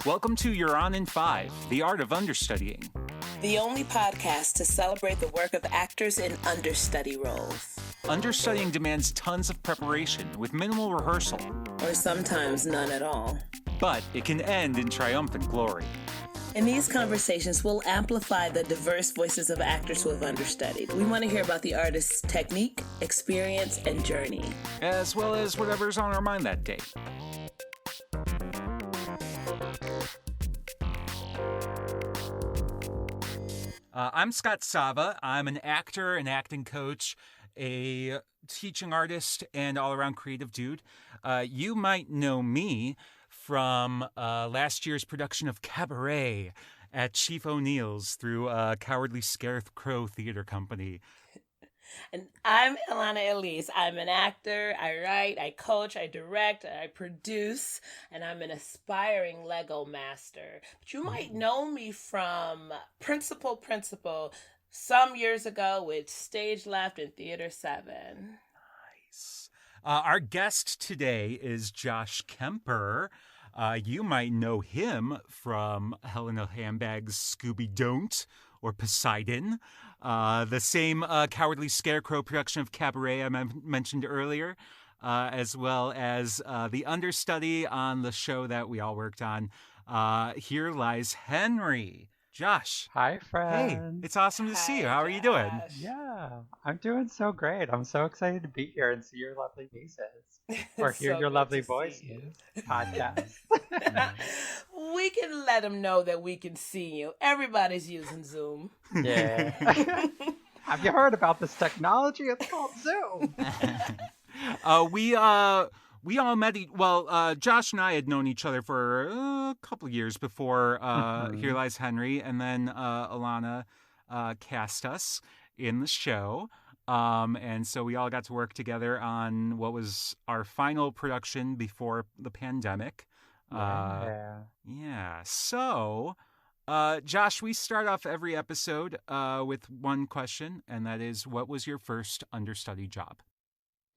Welcome to You're On in 5, The Art of Understudying. The only podcast to celebrate the work of actors in understudy roles. Understudying demands tons of preparation with minimal rehearsal. Or sometimes none at all. But it can end in triumphant glory. In these conversations, we'll amplify the diverse voices of actors who have understudied. We want to hear about the artist's technique, experience, and journey. As well as whatever's on our mind that day. I'm Scott Sava. I'm an actor, an acting coach, a teaching artist, and all-around creative dude. You might know me from last year's production of Cabaret at Chief O'Neill's through Cowardly Scarecrow Theatre Company. And I'm Elana Elise. I'm an actor. I write, I coach, I direct, I produce, and I'm an aspiring Lego master. But you might know me from Principal some years ago with Stage Left and Theater 7. Nice. Our guest today is Josh Kemper. You might know him from Helena Handbag's Scooby Don't or Poseidon, the same Cowardly Scarecrow production of Cabaret I mentioned earlier, as well as the understudy on the show that we all worked on, Here Lies Henry. Josh. Hi, friend. Hey, it's awesome to see you. How are you doing? Yeah, I'm doing so great. I'm so excited to be here and see your lovely faces. Or hear your lovely voices. Podcast. We can let them know that we can see you. Everybody's using Zoom. Yeah. Have you heard about this technology? It's called Zoom. We all met. Josh and I had known each other for a couple of years before Here Lies Henry, and then Elana cast us in the show. And so we all got to work together on what was our final production before the pandemic. Yeah. So, Josh, we start off every episode with one question, and that is, what was your first understudy job?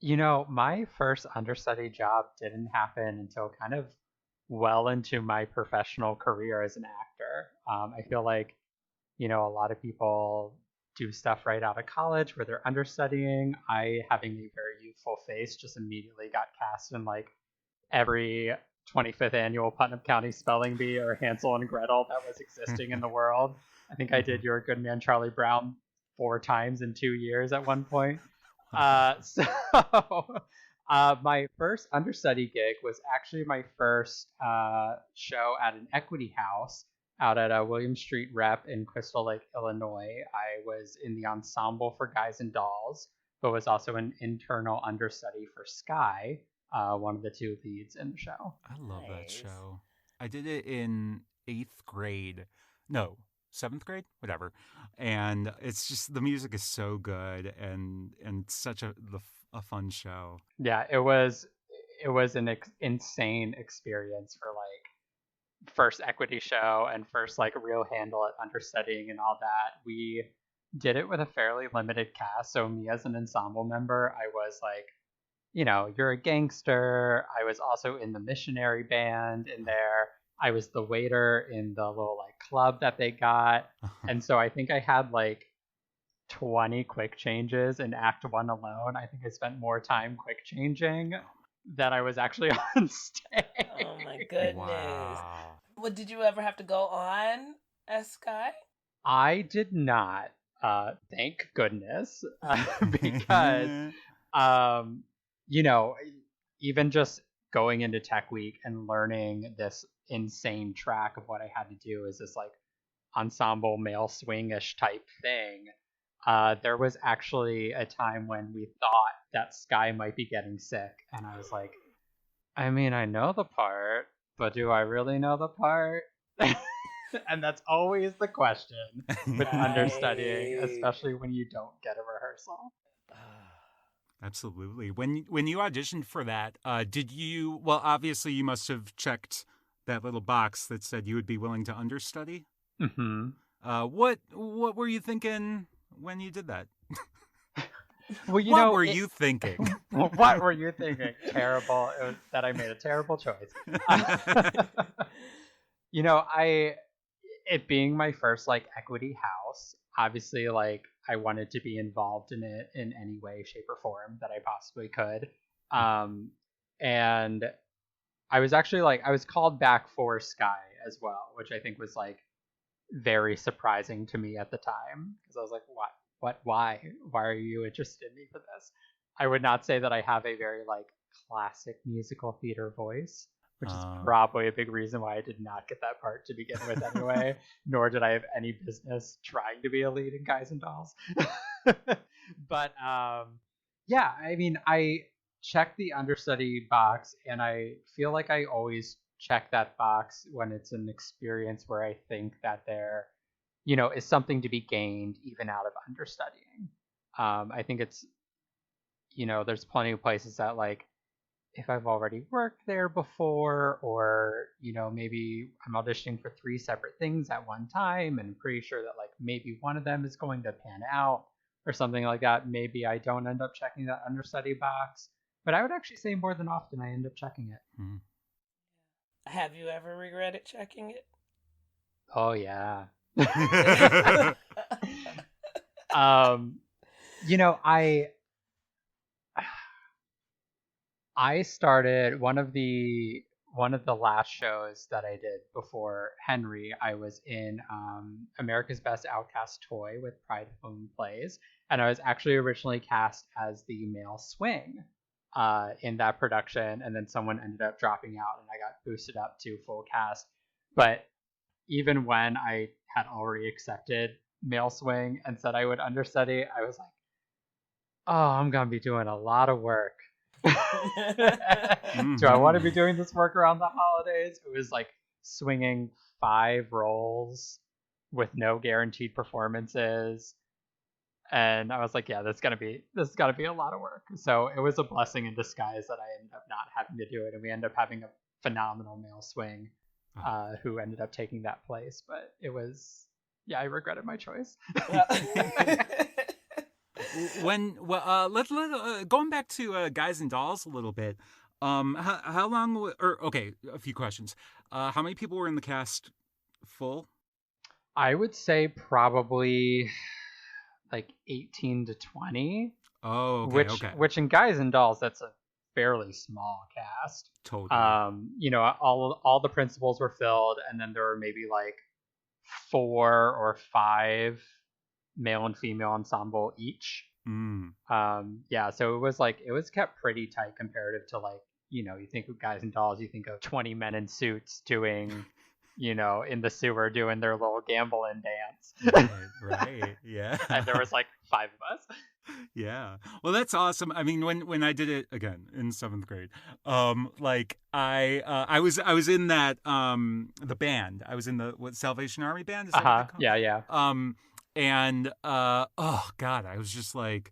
You know, my first understudy job didn't happen until kind of well into my professional career as an actor. I feel like, a lot of people do stuff right out of college where they're understudying. I, having a very youthful face, just immediately got cast in like every 25th annual Putnam County Spelling Bee or Hansel and Gretel that was existing in the world. I think I did Your Good Man Charlie Brown 4 times in 2 years at one point. My first understudy gig was actually my first show at an equity house out at William Street Rep in Crystal Lake, Illinois. I was in the ensemble for Guys and Dolls, but was also an internal understudy for Sky, one of the 2 leads in the show. I love that show. I did it in 8th grade. No, 7th grade, whatever. And it's just, the music is so good and such a fun show. Yeah, it was an insane experience for like first equity show and first like real handle at understudying and all that. We did it with a fairly limited cast. So me as an ensemble member, I was like, you're a gangster. I was also in the missionary band in there. I was the waiter in the little like club that they got. And so I think I had like 20 quick changes in Act 1 alone. I think I spent more time quick changing than I was actually on stage. Oh my goodness. Wow. Well, did you ever have to go on as Sky? I did not, thank goodness, because, even just going into Tech Week and learning this insane track of what I had to do is this like ensemble male swingish type thing. There was actually a time when we thought that Sky might be getting sick, and I was like, I mean, I know the part, but do I really know the part? And that's always the question with understudying, especially when you don't get a rehearsal. Absolutely. When you auditioned for that, did you? Well, obviously you must have checked that little box that said you would be willing to understudy. Mm-hmm. What were you thinking when you did that? Well, what were you thinking? What were you thinking? Terrible. It was that I made a terrible choice. It being my first like equity house, obviously like I wanted to be involved in it in any way, shape, or form that I possibly could. And I was actually like, I was called back for Sky as well, which I think was like very surprising to me at the time, because I was like, why are you interested in me for this? I would not say that I have a very like classic musical theater voice, which is probably a big reason why I did not get that part to begin with anyway, nor did I have any business trying to be a lead in Guys and Dolls. But yeah, I mean, I check the understudy box, and I feel like I always check that box when it's an experience where I think that there, is something to be gained even out of understudying. I think it's, there's plenty of places that like, if I've already worked there before, or, maybe I'm auditioning for 3 separate things at one time and pretty sure that like maybe one of them is going to pan out or something like that, maybe I don't end up checking that understudy box. But I would actually say more than often I end up checking it. Mm-hmm. Have you ever regretted checking it? Oh, yeah. I started one of the last shows that I did before Henry. I was in America's Best Outcast Toy with Pride of Women Plays, and I was actually originally cast as the male swing in that production, and then someone ended up dropping out, and I got boosted up to full cast. But even when I had already accepted male swing and said I would understudy, I was like, oh, I'm gonna be doing a lot of work. Do I want to be doing this work around the holidays? It was like swinging 5 roles with no guaranteed performances, and I was like, yeah, this is gonna be a lot of work. So it was a blessing in disguise that I ended up not having to do it, and we ended up having a phenomenal male swing who ended up taking that place. But it was, yeah, I regretted my choice. Going back to Guys and Dolls a little bit, how long? A few questions. How many people were in the cast full? I would say probably like 18 to 20. Oh, okay. Which in Guys and Dolls, that's a fairly small cast. Totally. All the principals were filled, and then there were maybe like 4 or 5 male and female ensemble each. Yeah, so it was kept pretty tight comparative to like, you think of Guys and Dolls, you think of 20 men in suits doing, in the sewer doing their little gambling dance. Right, yeah. And there was like 5 of us. Yeah. Well, that's awesome. I mean, when I did it again in 7th grade, I was in that the band. I was in the Salvation Army band. Is that what they call it? Yeah. And oh god, I was just like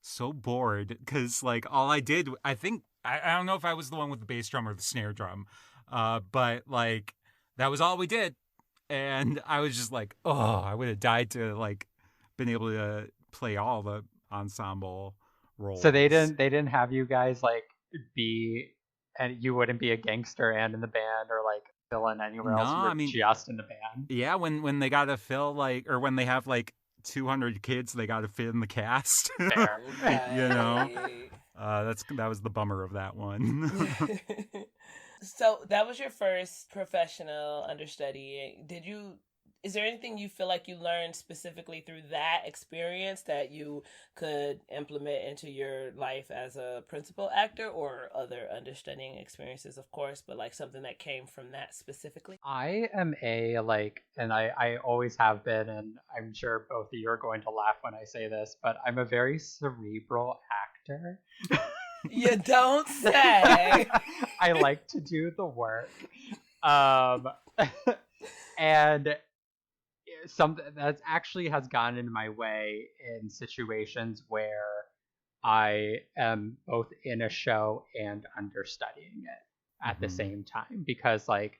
so bored because like all I did, I think I don't know if I was the one with the bass drum or the snare drum, but like that was all we did, and I was just like, oh, I would have died to like been able to play all the ensemble roles. So they didn't have you guys like be, and you wouldn't be a gangster and in the band or like villain anywhere else. I mean, just in the band. Yeah, when they gotta fill like, or when they have like 200 kids, they gotta fit in the cast. Fair. That was the bummer of that one. So that was your first professional understudy. Is there anything you feel like you learned specifically through that experience that you could implement into your life as a principal actor, or other understudying experiences, of course, but like something that came from that specifically? I am and I always have been, and I'm sure both of you are going to laugh when I say this, but I'm a very cerebral actor. You don't say. I like to do the work. And something that actually has gotten in my way in situations where I am both in a show and understudying it at the same time, because like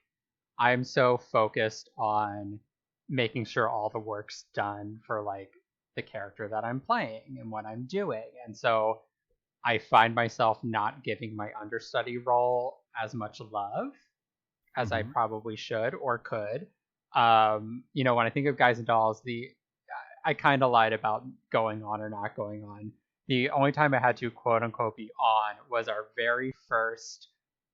I'm so focused on making sure all the work's done for like the character that I'm playing and what I'm doing, and so I find myself not giving my understudy role as much love. as I Mhm. probably should or could. When I think of Guys and Dolls, I kind of lied about going on or not going on. The only time I had to quote unquote be on was our very first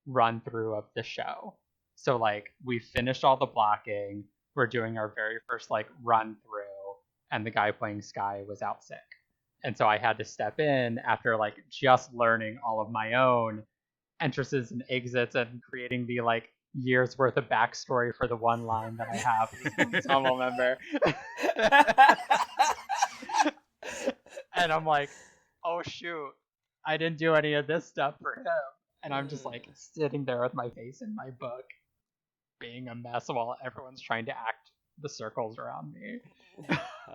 run through of the show. So like we finished all the blocking, we're doing our very first like run through, and the guy playing Sky was out sick. And so I had to step in after like just learning all of my own entrances and exits and creating the like years worth of backstory for the one line that I have as an ensemble member. And I'm like, oh shoot, I didn't do any of this stuff for him. And I'm just like sitting there with my face in my book, being a mess while everyone's trying to act the circles around me.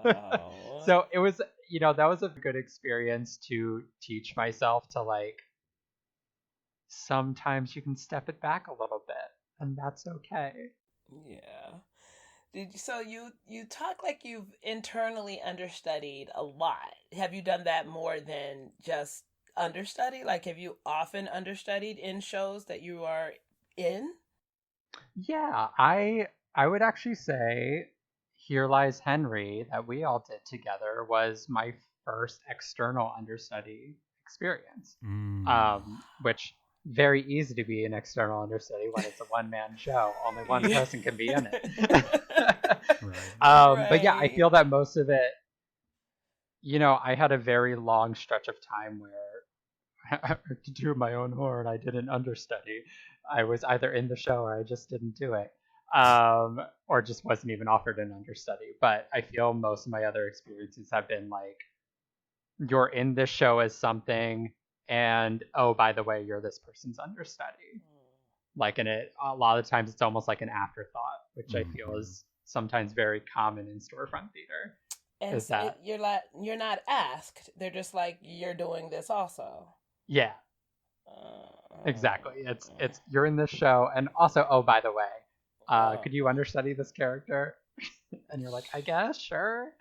Oh. So it was, that was a good experience to teach myself to like, sometimes you can step it back a little bit, and that's okay. Yeah. So you talk like you've internally understudied a lot. Have you done that more than just understudy? Like, have you often understudied in shows that you are in? Yeah, I would actually say Here Lies Henry that we all did together was my first external understudy experience. Which very easy to be an external understudy when it's a one-man show. Only one person can be in it. Right. But yeah, I feel that most of it, I had a very long stretch of time where to do my own horn, I didn't understudy. I was either in the show or I just didn't do it. Or just wasn't even offered an understudy. But I feel most of my other experiences have been like, you're in this show as something, and oh, by the way, you're this person's understudy. Like, and a lot of times it's almost like an afterthought, which I feel is sometimes very common in storefront theater. And is that you're not asked. They're just like, you're doing this also. Yeah. Exactly. It's you're in this show, and also, oh, by the way, could you understudy this character? And you're like, I guess, sure.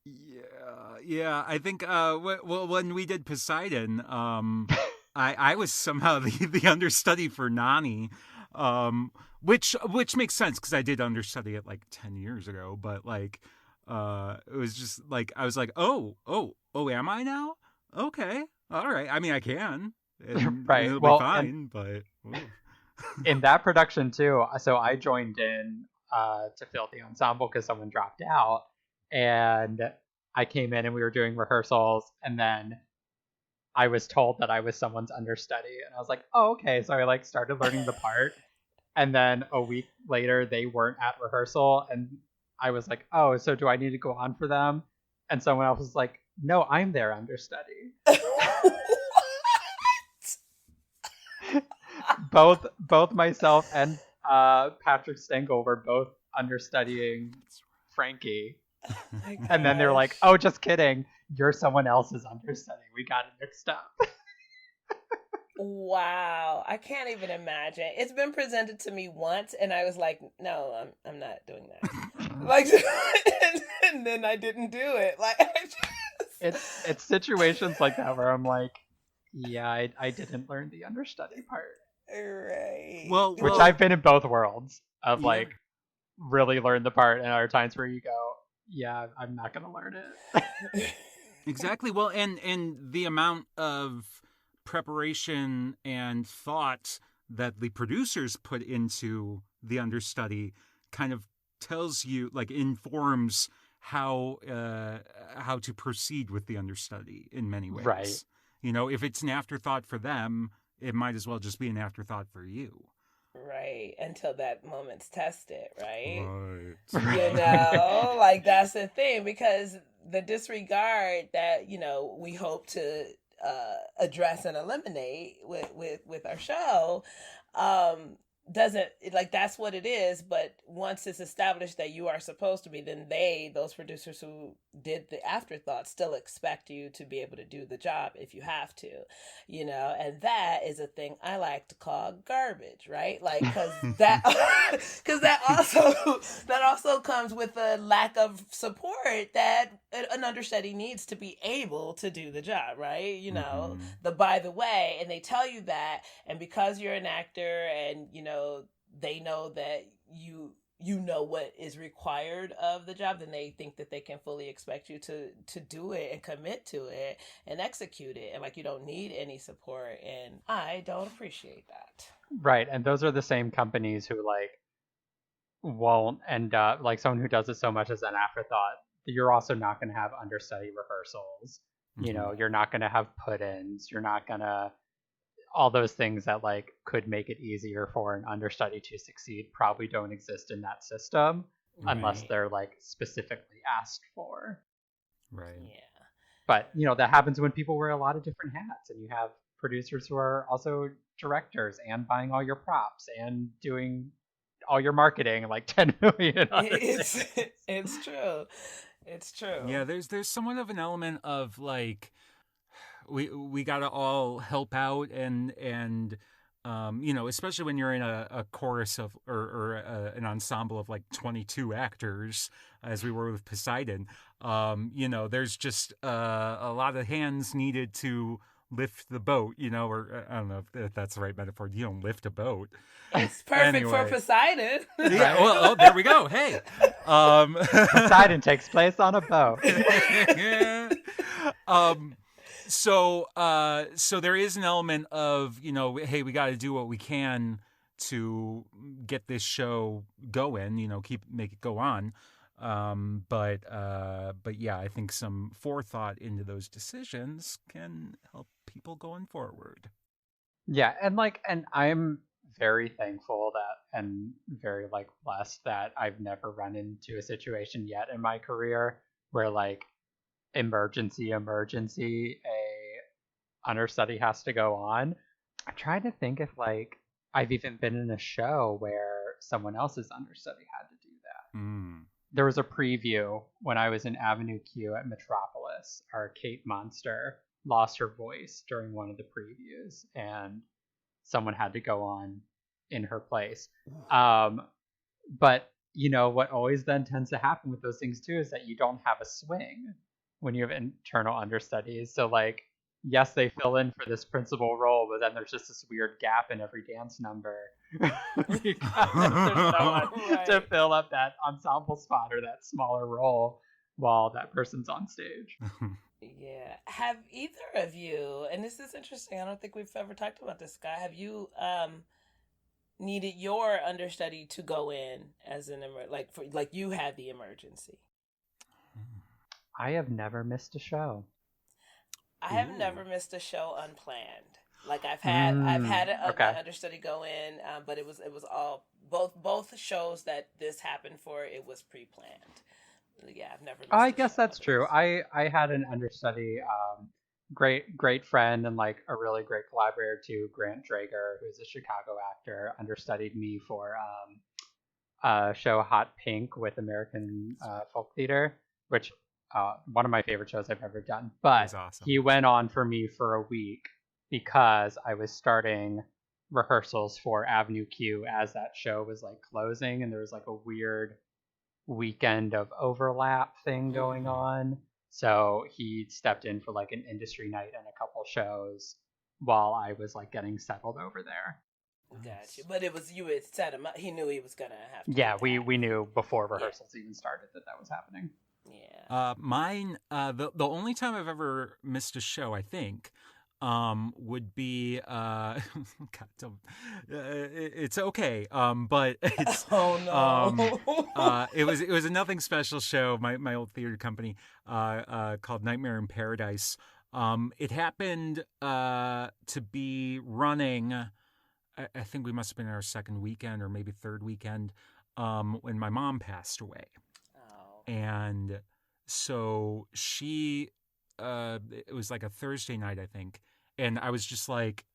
Yeah. I think well, when we did Poseidon, I was somehow the understudy for Nani, which makes sense because I did understudy it like 10 years ago. But like, it was just like I was like, oh, am I now? Okay, all right. I mean, I can. Right. It'll Well, be fine, but in that production too. So I joined in to fill the ensemble because someone dropped out, and I came in and we were doing rehearsals, and then I was told that I was someone's understudy, and I was like, oh, okay. So I like started learning the part, and then a week later they weren't at rehearsal, and I was like, oh, so do I need to go on for them? And someone else was like, no, I'm their understudy. both myself and Patrick Stengel were both understudying Frankie. And then they're like, oh, just kidding. You're someone else's understudy. We got it mixed up. Wow. I can't even imagine. It's been presented to me once, and I was like, no, I'm not doing that. Like, and then I didn't do it. Like, It's situations like that where I'm like, yeah, I didn't learn the understudy part. Right. Which I've been in both worlds of like really learn the part, and other times where you go, yeah, I'm not gonna learn it. Exactly. Well, and the amount of preparation and thought that the producers put into the understudy kind of tells you, like, informs how to proceed with the understudy in many ways. Right. If it's an afterthought for them, it might as well just be an afterthought for you. Right. Until that moment's tested, right? Right. Like, that's the thing, because the disregard that, we hope to address and eliminate with our show, doesn't, like, that's what it is. But once it's established that you are supposed to be, then those producers who did the afterthought still expect you to be able to do the job if you have to, and that is a thing I like to call garbage, right? Like, because that also comes with a lack of support that an understudy needs to be able to do the job, right? By the way, and they tell you that, and because you're an actor and they know that you know what is required of the job, then they think that they can fully expect you to do it and commit to it and execute it, and like you don't need any support, and I don't appreciate that. Right, and those are the same companies who like won't end up like someone who does it so much as an afterthought. You're also not going to have understudy rehearsals. You know, you're not going to have put-ins. You're not going to all those things that like could make it easier for an understudy to succeed probably don't exist in that system unless they're like specifically asked for. Right. Yeah. But you know, that happens when people wear a lot of different hats, and you have producers who are also directors and buying all your props and doing all your marketing, like 10 million other things. It's true. It's true. Yeah, there's somewhat of an element of like we got to all help out and you know, especially when you're in a chorus of or an ensemble of like 22 actors, as we were with Poseidon. You know, there's just a lot of hands needed to lift the boat, you know, or I don't know if that's the right metaphor. You don't lift a boat. It's perfect for Poseidon. Yeah, well, there we go. Hey. Poseidon takes place on a boat. So there is an element of, you know, hey, we got to do what we can to get this show going, you know, make it go on. But yeah, I think some forethought into those decisions can help people going forward. Yeah, and I'm very thankful that and very like blessed that I've never run into a situation yet in my career where like emergency a understudy has to go on. I'm trying to think if like I've even been in a show where someone else's understudy had to do that. There was a preview when I was in Avenue Q at Metropolis. Our Kate Monster lost her voice during one of the previews, and someone had to go on in her place. But you know what always then tends to happen with those things too is that you don't have a swing when you have internal understudies. So like, yes, they fill in for this principal role, but then there's just this weird gap in every dance number because there's no one to fill up that ensemble spot or that smaller role while that person's on stage. Yeah. Have either of you, and this is interesting, I don't think we've ever talked about this, Guy, have you needed your understudy to go in as like you had the emergency? I have never missed a show. I have never missed a show unplanned. Like I've had an understudy go in, but it was all both shows that this happened for. It was pre-planned. Yeah, I've never. I guess that's true. I had an understudy, great friend and like a really great collaborator too. Grant Drager, who's a Chicago actor, understudied me for show Hot Pink with American Folk Theater, which one of my favorite shows I've ever done. But awesome. He went on for me for a week because I was starting rehearsals for Avenue Q as that show was like closing, and there was like a weird weekend of overlap thing going on. So he stepped in for like an industry night and a couple shows while I was like getting settled over there. Gotcha. But it was, you had set him up. He knew he was gonna have to. Yeah, we knew before rehearsals even started that was happening. Yeah. Mine, the only time I've ever missed a show, I think, would be God, it's okay, but it's oh no. It was a nothing special show. My old theater company, called Nightmare in Paradise. It happened to be running. I think we must have been in our second weekend or maybe third weekend, when my mom passed away. And so she, it was like a Thursday night, I think. And I was just like,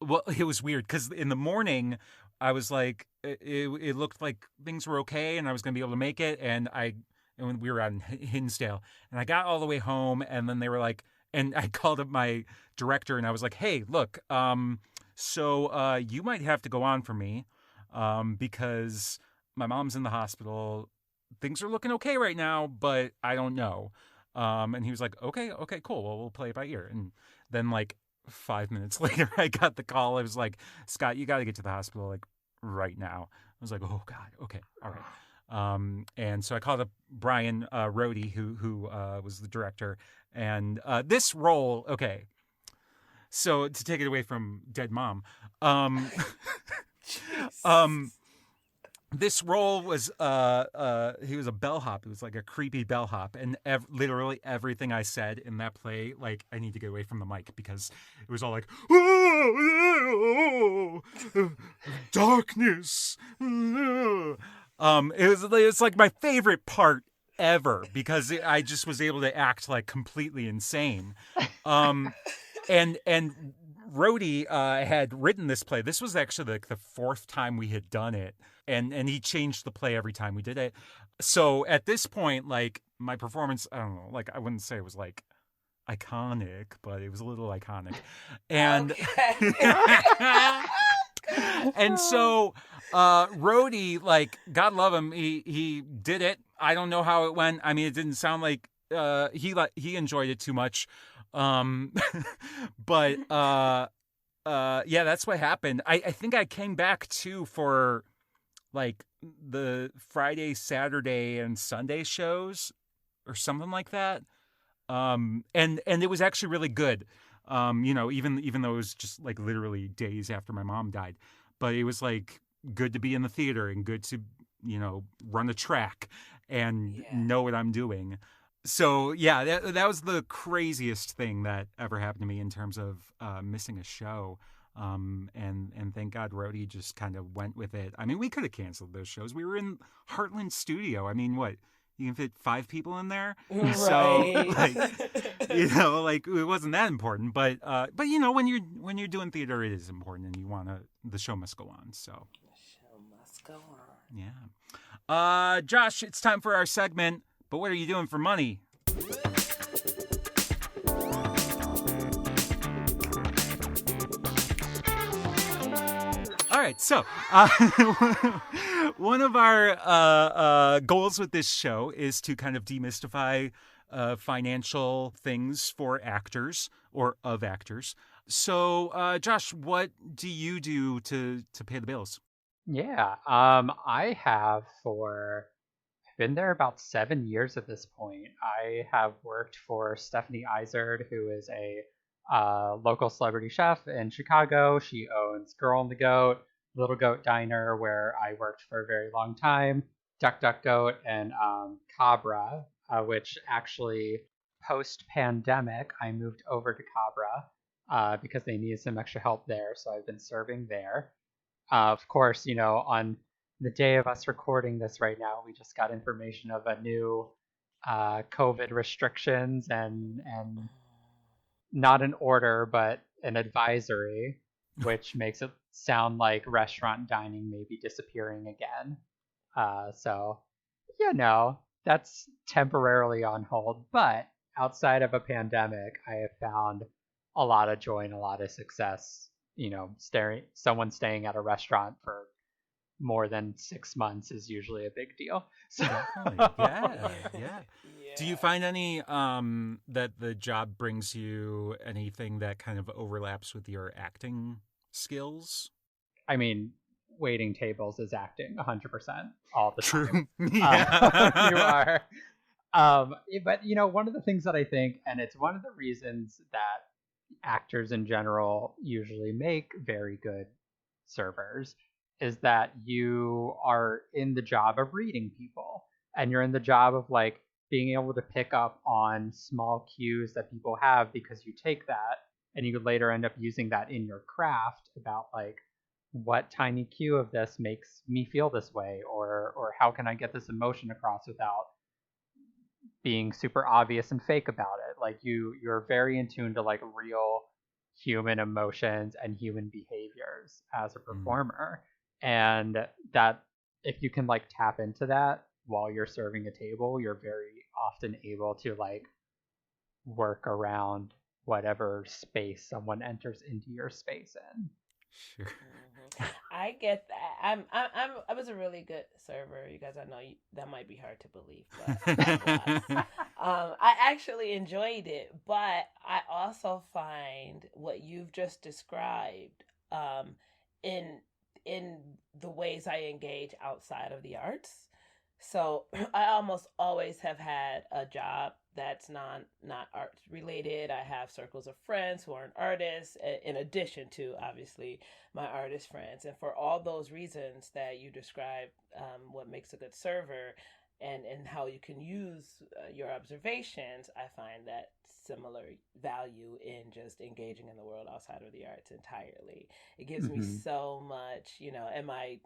well, it was weird because in the morning I was like, it looked like things were okay and I was going to be able to make it. And we were out in Hinsdale, and I got all the way home, and then they were like, and I called up my director and I was like, hey, look, so you might have to go on for me, because my mom's in the hospital. Things are looking okay right now, but I don't know. And he was like, okay, cool. Well, we'll play it by ear. And then like 5 minutes later, I got the call. I was like, Scott, you got to get to the hospital like right now. I was like, oh God, okay, all right. And so I called up Brian Rohde, who was the director, and this role, okay. So to take it away from Dead Mom, um, this role was he was a bellhop. He was like a creepy bellhop, and literally everything I said in that play, like I need to get away from the mic because it was all like darkness. It was like my favorite part ever because I just was able to act like completely insane. And Rhodey had written this play. This was actually like the fourth time we had done it, and he changed the play every time we did it. So at this point, like my performance, I don't know, like I wouldn't say it was like iconic, but it was a little iconic, and and so Rhodey, like God love him, he did it. I don't know how it went. I mean, it didn't sound like he enjoyed it too much. But yeah, that's what happened. I think I came back too for like the Friday, Saturday, and Sunday shows or something like that. And it was actually really good. Even though it was just like literally days after my mom died, but it was like good to be in the theater and good to, run a track and know what I'm doing. So yeah, that was the craziest thing that ever happened to me in terms of missing a show. And thank God Rhodey just kind of went with it. I mean, we could have canceled those shows. We were in Heartland Studio. I mean, what? You can fit 5 people in there. Right. So like it wasn't that important. But when you're doing theater, it is important, and the show must go on. So The show must go on. yeah. Josh, it's time for our segment. But what are you doing for money? All right, so one of our goals with this show is to kind of demystify financial things for actors or of actors. So, Josh, what do you do to pay the bills? Yeah, I have been there about 7 years at this point. I have worked for Stephanie Izard, who is a local celebrity chef in Chicago. She owns Girl and the Goat, Little Goat Diner, where I worked for a very long time, Duck Duck Goat, and Cabra, which actually post-pandemic, I moved over to Cabra because they needed some extra help there. So I've been serving there. Of course, on the day of us recording this right now, we just got information of a new COVID restrictions and not an order, but an advisory, which makes it sound like restaurant dining may be disappearing again. So, that's temporarily on hold. But outside of a pandemic, I have found a lot of joy and a lot of success. Someone staying at a restaurant for more than 6 months is usually a big deal. So Yeah. Do you find any that the job brings you anything that kind of overlaps with your acting skills? I mean, waiting tables is acting 100% all the True. time. Yeah. You are. But one of the things that I think, and it's one of the reasons that actors in general usually make very good servers, is that you are in the job of reading people, and you're in the job of like being able to pick up on small cues that people have, because you take that and you later end up using that in your craft about like, what tiny cue of this makes me feel this way, or how can I get this emotion across without being super obvious and fake about it. Like you're very in tune to like real human emotions and human behaviors as a performer. And that if you can like tap into that while you're serving a table, you're very often able to like work around whatever space someone enters into your space in. Sure. I get that. I was a really good server. You guys, I know that might be hard to believe, but I actually enjoyed it. But I also find what you've just described in in the ways I engage outside of the arts. So I almost always have had a job that's not art related. I have circles of friends who aren't artists, in addition to obviously my artist friends. And for all those reasons that you described, what makes a good server, and how you can use your observations, I find that similar value in just engaging in the world outside of the arts entirely. It gives me so much, and my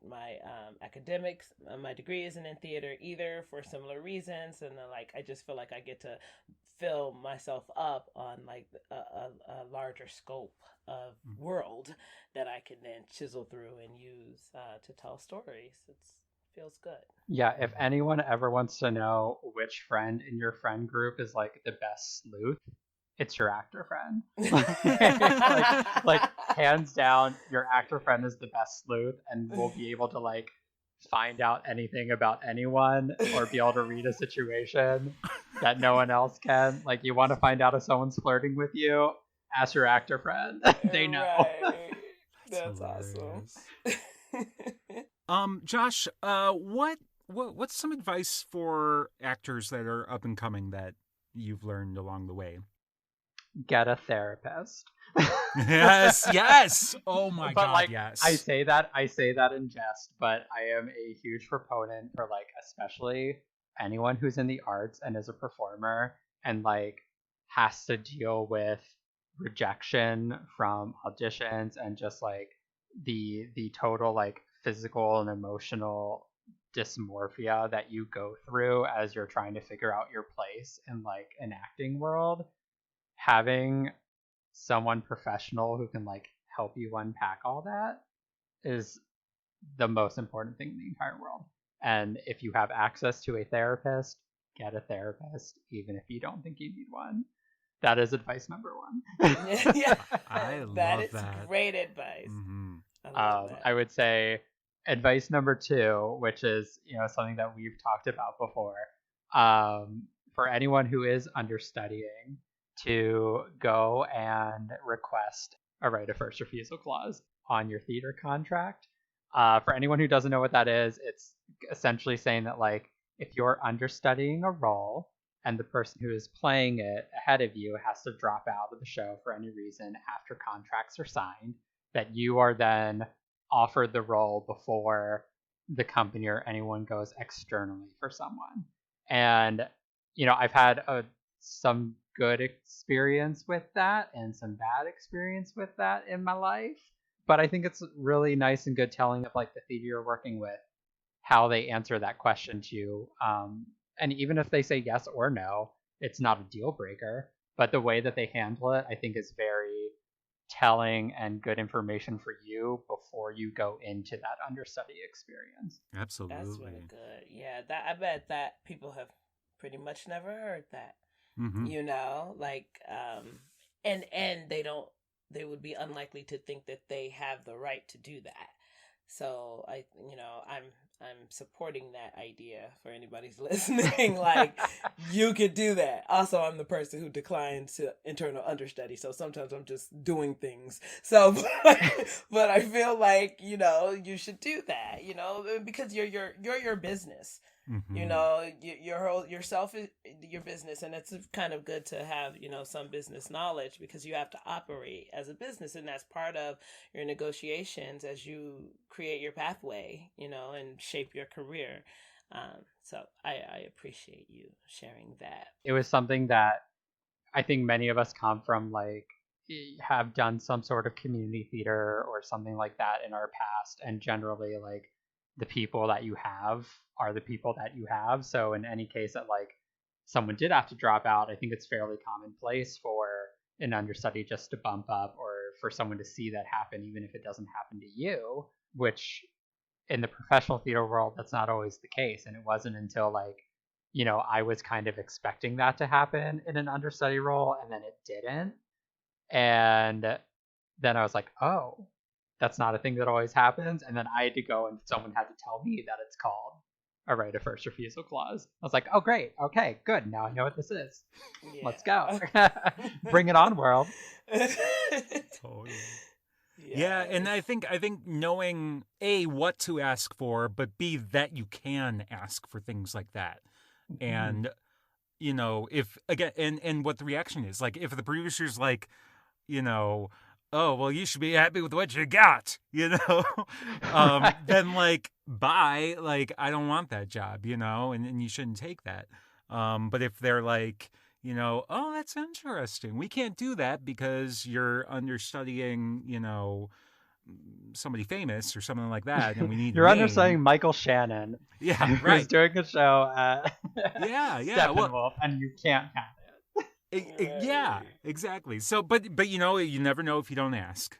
academics, my degree isn't in theater either for similar reasons, and then like I just feel like I get to fill myself up on like a larger scope of world that I can then chisel through and use to tell stories. It feels good. Yeah, if anyone ever wants to know which friend in your friend group is like the best sleuth, it's your actor friend. like hands down, your actor friend is the best sleuth and will be able to like find out anything about anyone or be able to read a situation that no one else can. Like, you want to find out if someone's flirting with you, ask your actor friend. They know. Right. That's awesome. Josh, what's some advice for actors that are up and coming that you've learned along the way? Get a therapist. yes. Oh my God, like, yes. I say that in jest, but I am a huge proponent for like, especially anyone who's in the arts and is a performer and like has to deal with rejection from auditions and just like the total like physical and emotional dysmorphia that you go through as you're trying to figure out your place in like an acting world. Having someone professional who can like help you unpack all that is the most important thing in the entire world. And if you have access to a therapist, get a therapist, even if you don't think you need one. That is advice number one. Yeah, I love that is that. great advice. Mm-hmm. I would say advice number two, which is something that we've talked about before, for anyone who is understudying, to go and request a right of first refusal clause on your theater contract. For anyone who doesn't know what that is, it's essentially saying that like if you're understudying a role and the person who is playing it ahead of you has to drop out of the show for any reason after contracts are signed, that you are then offered the role before the company or anyone goes externally for someone. And I've had some good experience with that and some bad experience with that in my life, but I think it's really nice and good telling of like the theater you're working with how they answer that question to you, and even if they say yes or no, it's not a deal breaker, but the way that they handle it I think is very telling and good information for you before you go into that understudy experience. Absolutely. That's really good. Yeah, that I bet that people have pretty much never heard that. Mm-hmm. And they would be unlikely to think that they have the right to do that. So I'm supporting that idea for anybody's listening. Like, you could do that. Also, I'm the person who declines to internal understudy, so sometimes I'm just doing things. So, but I feel like you should do that. Because you're your business. Mm-hmm. Yourself is your business, and it's kind of good to have some business knowledge because you have to operate as a business, and that's part of your negotiations as you create your pathway, and shape your career. So I appreciate you sharing that. It was something that I think many of us come from, like, have done some sort of community theater or something like that in our past, and generally like the people that you have are the people that you have. So in any case that like someone did have to drop out, I think it's fairly commonplace for an understudy just to bump up or for someone to see that happen, even if it doesn't happen to you, which in the professional theater world, that's not always the case. And it wasn't until like, I was kind of expecting that to happen in an understudy role and then it didn't. And then I was like, oh, that's not a thing that always happens. And then I had to go and someone had to tell me that it's called a right of first refusal clause. I was like, oh, great. Okay, good. Now I know what this is. Yeah. Let's go. Bring it on, world. Totally. Yeah, and Yes. I think knowing A, what to ask for, but B, that you can ask for things like that. Mhm. And if again, and what the reaction is, like if the producer's like, you know, oh well, you should be happy with what you got, Right. then like bye, like I don't want that job, and you shouldn't take that. But if they're like, oh, that's interesting, we can't do that because you're understudying, somebody famous or something like that, and we need a You're name. understudying Michael Shannon, Yeah, who's right. doing a show at Yeah. Well, Steppenwolf, and you can't have it. yeah, Right. exactly. So, but you never know if you don't ask.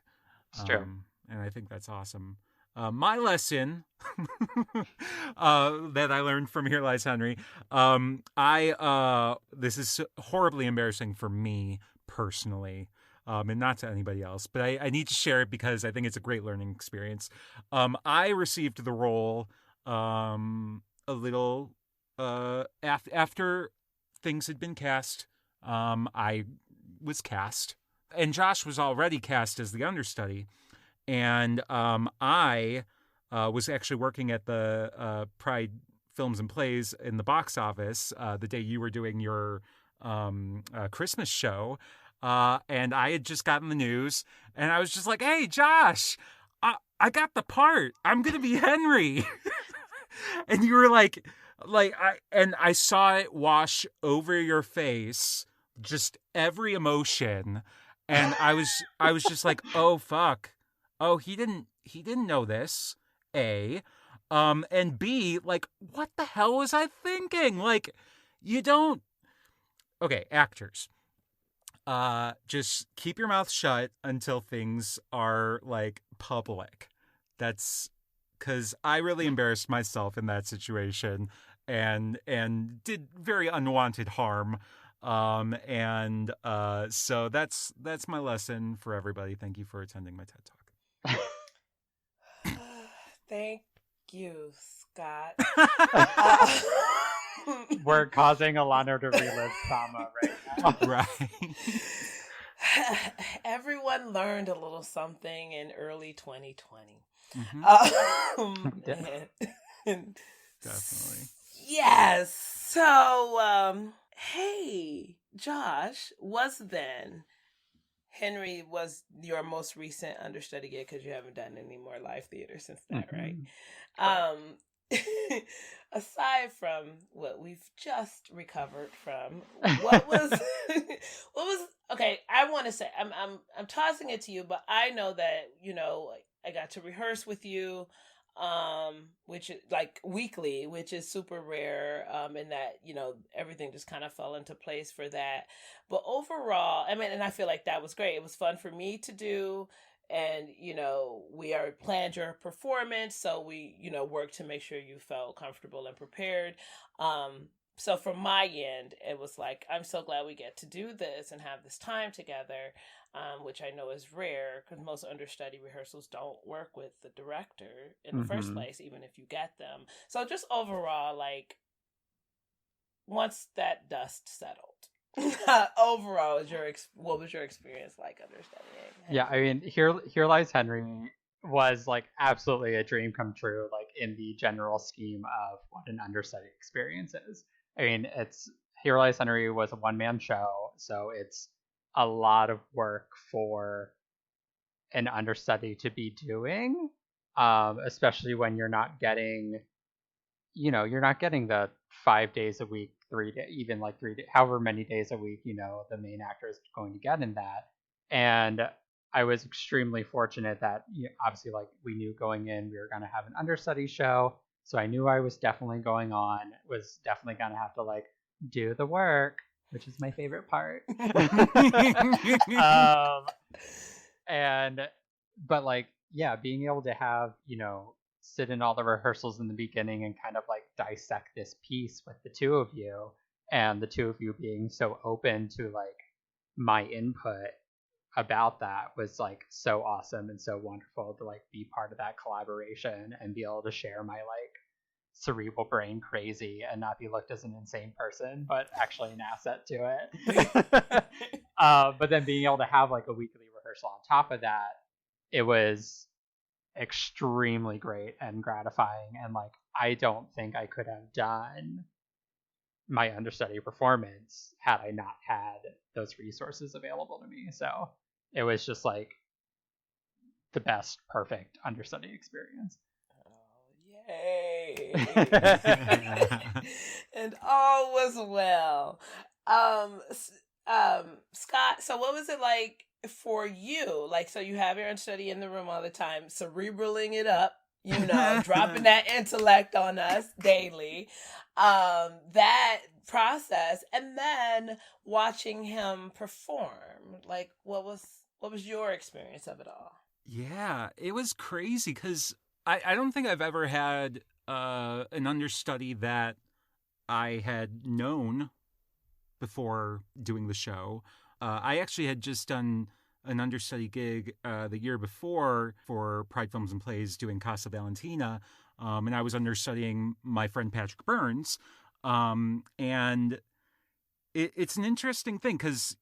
It's true. And I think that's awesome. My lesson that I learned from Here Lies Henry. I this is horribly embarrassing for me personally, and not to anybody else, but I need to share it because I think it's a great learning experience. I received the role a little after things had been cast. I was cast, and Josh was already cast as the understudy, and I was actually working at the Pride Films and Plays in the box office the day you were doing your Christmas show, and I had just gotten the news, and I was just like, "Hey, Josh, I got the part. I'm gonna be Henry," and you were like I saw it wash over your face, just every emotion, and I was just like, oh fuck, oh he didn't know this, A, and B, like what the hell was I thinking? Like you don't, okay, actors, just keep your mouth shut until things are like public. That's because I really embarrassed myself in that situation and did very unwanted harm. And so that's my lesson for everybody. Thank you for attending my TED Thank you, Scott. Talk. Uh, We're causing Elana to relive trauma right now. Right. Everyone learned a little something in early 2020. Mm-hmm. Yeah. And Definitely. yes. So, hey, Josh was then. Henry was your most recent understudy gig because you haven't done any more live theater since that, right? Aside from what we've just recovered from, what was what was okay? I want to say I'm tossing it to you, but I know that I got to rehearse with you, which is like weekly, which is super rare, and that everything just kind of fell into place for that. But overall, I mean, and I feel like that was great. It was fun for me to do, and we are planned your performance, so we worked to make sure you felt comfortable and prepared. So from my end, it was like, I'm so glad we get to do this and have this time together, which I know is rare because most understudy rehearsals don't work with the director in the first place, even if you get them. So just overall, like, once that dust settled, overall, what was your experience like understudying? Yeah, I mean, Here Lies Henry was like absolutely a dream come true, like in the general scheme of what an understudy experience is. I mean, Here Lies Henry was a one-man show, so it's a lot of work for an understudy to be doing, especially when you're not getting the 5 days a week, 3 days, even like 3 days, however many days a week, the main actor is going to get in that. And I was extremely fortunate that obviously, like, we knew going in we were going to have an understudy show. So I knew I was definitely was definitely going to have to like do the work, which is my favorite part. But like, yeah, being able to have, sit in all the rehearsals in the beginning and kind of like dissect this piece with the two of you, and the two of you being so open to like my input about that was like so awesome and so wonderful to like be part of that collaboration and be able to share my like cerebral brain crazy and not be looked as an insane person, but actually an asset to it. But then being able to have like a weekly rehearsal on top of that it was extremely great and gratifying, and like I don't think I could have done my understudy performance had I not had those resources available to me. So it was just like the best perfect understudy experience. Oh, yay. And all was well. Scott, so what was it like for you? Like, so you have your understudy in the room all the time, cerebraling it up, dropping that intellect on us daily. That process, and then watching him perform. Like, what was your experience of it all? Yeah, it was crazy because I don't think I've ever had an understudy that I had known before doing the show. I actually had just done an understudy gig the year before for Pride Films and Plays doing Casa Valentina, and I was understudying my friend Patrick Burns. And it's an interesting thing because,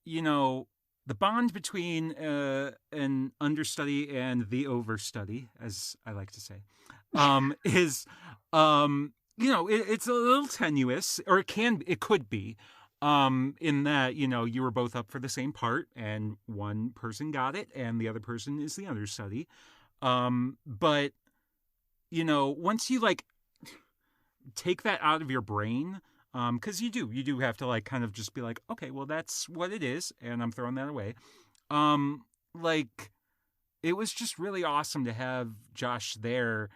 the bond between an understudy and the overstudy, as I like to say, is, it's a little tenuous, or it could be, in that, you were both up for the same part and one person got it and the other person is the understudy. But, once you like take that out of your brain, because you do have to like kind of just be like, okay, well that's what it is, and I'm throwing that away. Like it was just really awesome to have Josh there,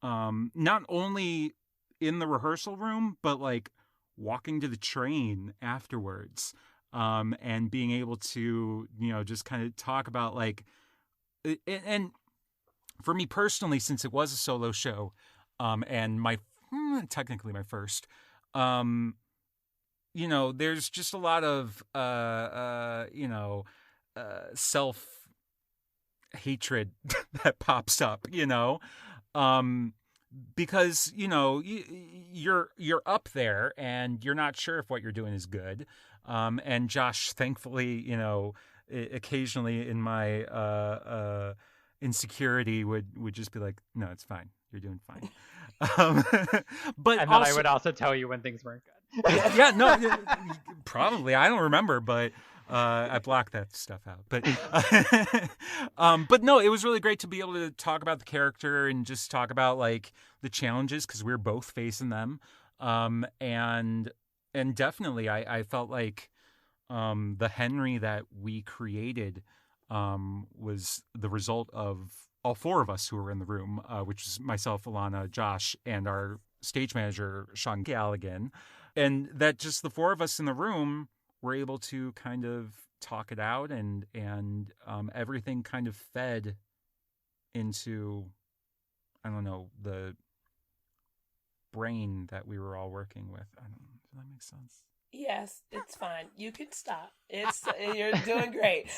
not only in the rehearsal room, but like walking to the train afterwards, and being able to, just kind of talk about like, and for me personally, since it was a solo show, and technically my first, there's just a lot of, self hatred that pops up, because, you're up there and you're not sure if what you're doing is good. And Josh, thankfully, occasionally in my, insecurity would just be like, no, it's fine. You're doing fine. But and then I would also tell you when things weren't good. Yeah, no, probably. I don't remember, but I blocked that stuff out. But no, it was really great to be able to talk about the character and just talk about like the challenges, because we were both facing them. And definitely, I felt like the Henry that we created was the result of all four of us who were in the room, which is myself, Elana, Josh, and our stage manager, Sean Galligan. And that just the four of us in the room were able to kind of talk it out, and everything kind of fed into, I don't know, the brain that we were all working with. I don't know. Does that make sense? Yes, it's fine. You can stop. You're doing great.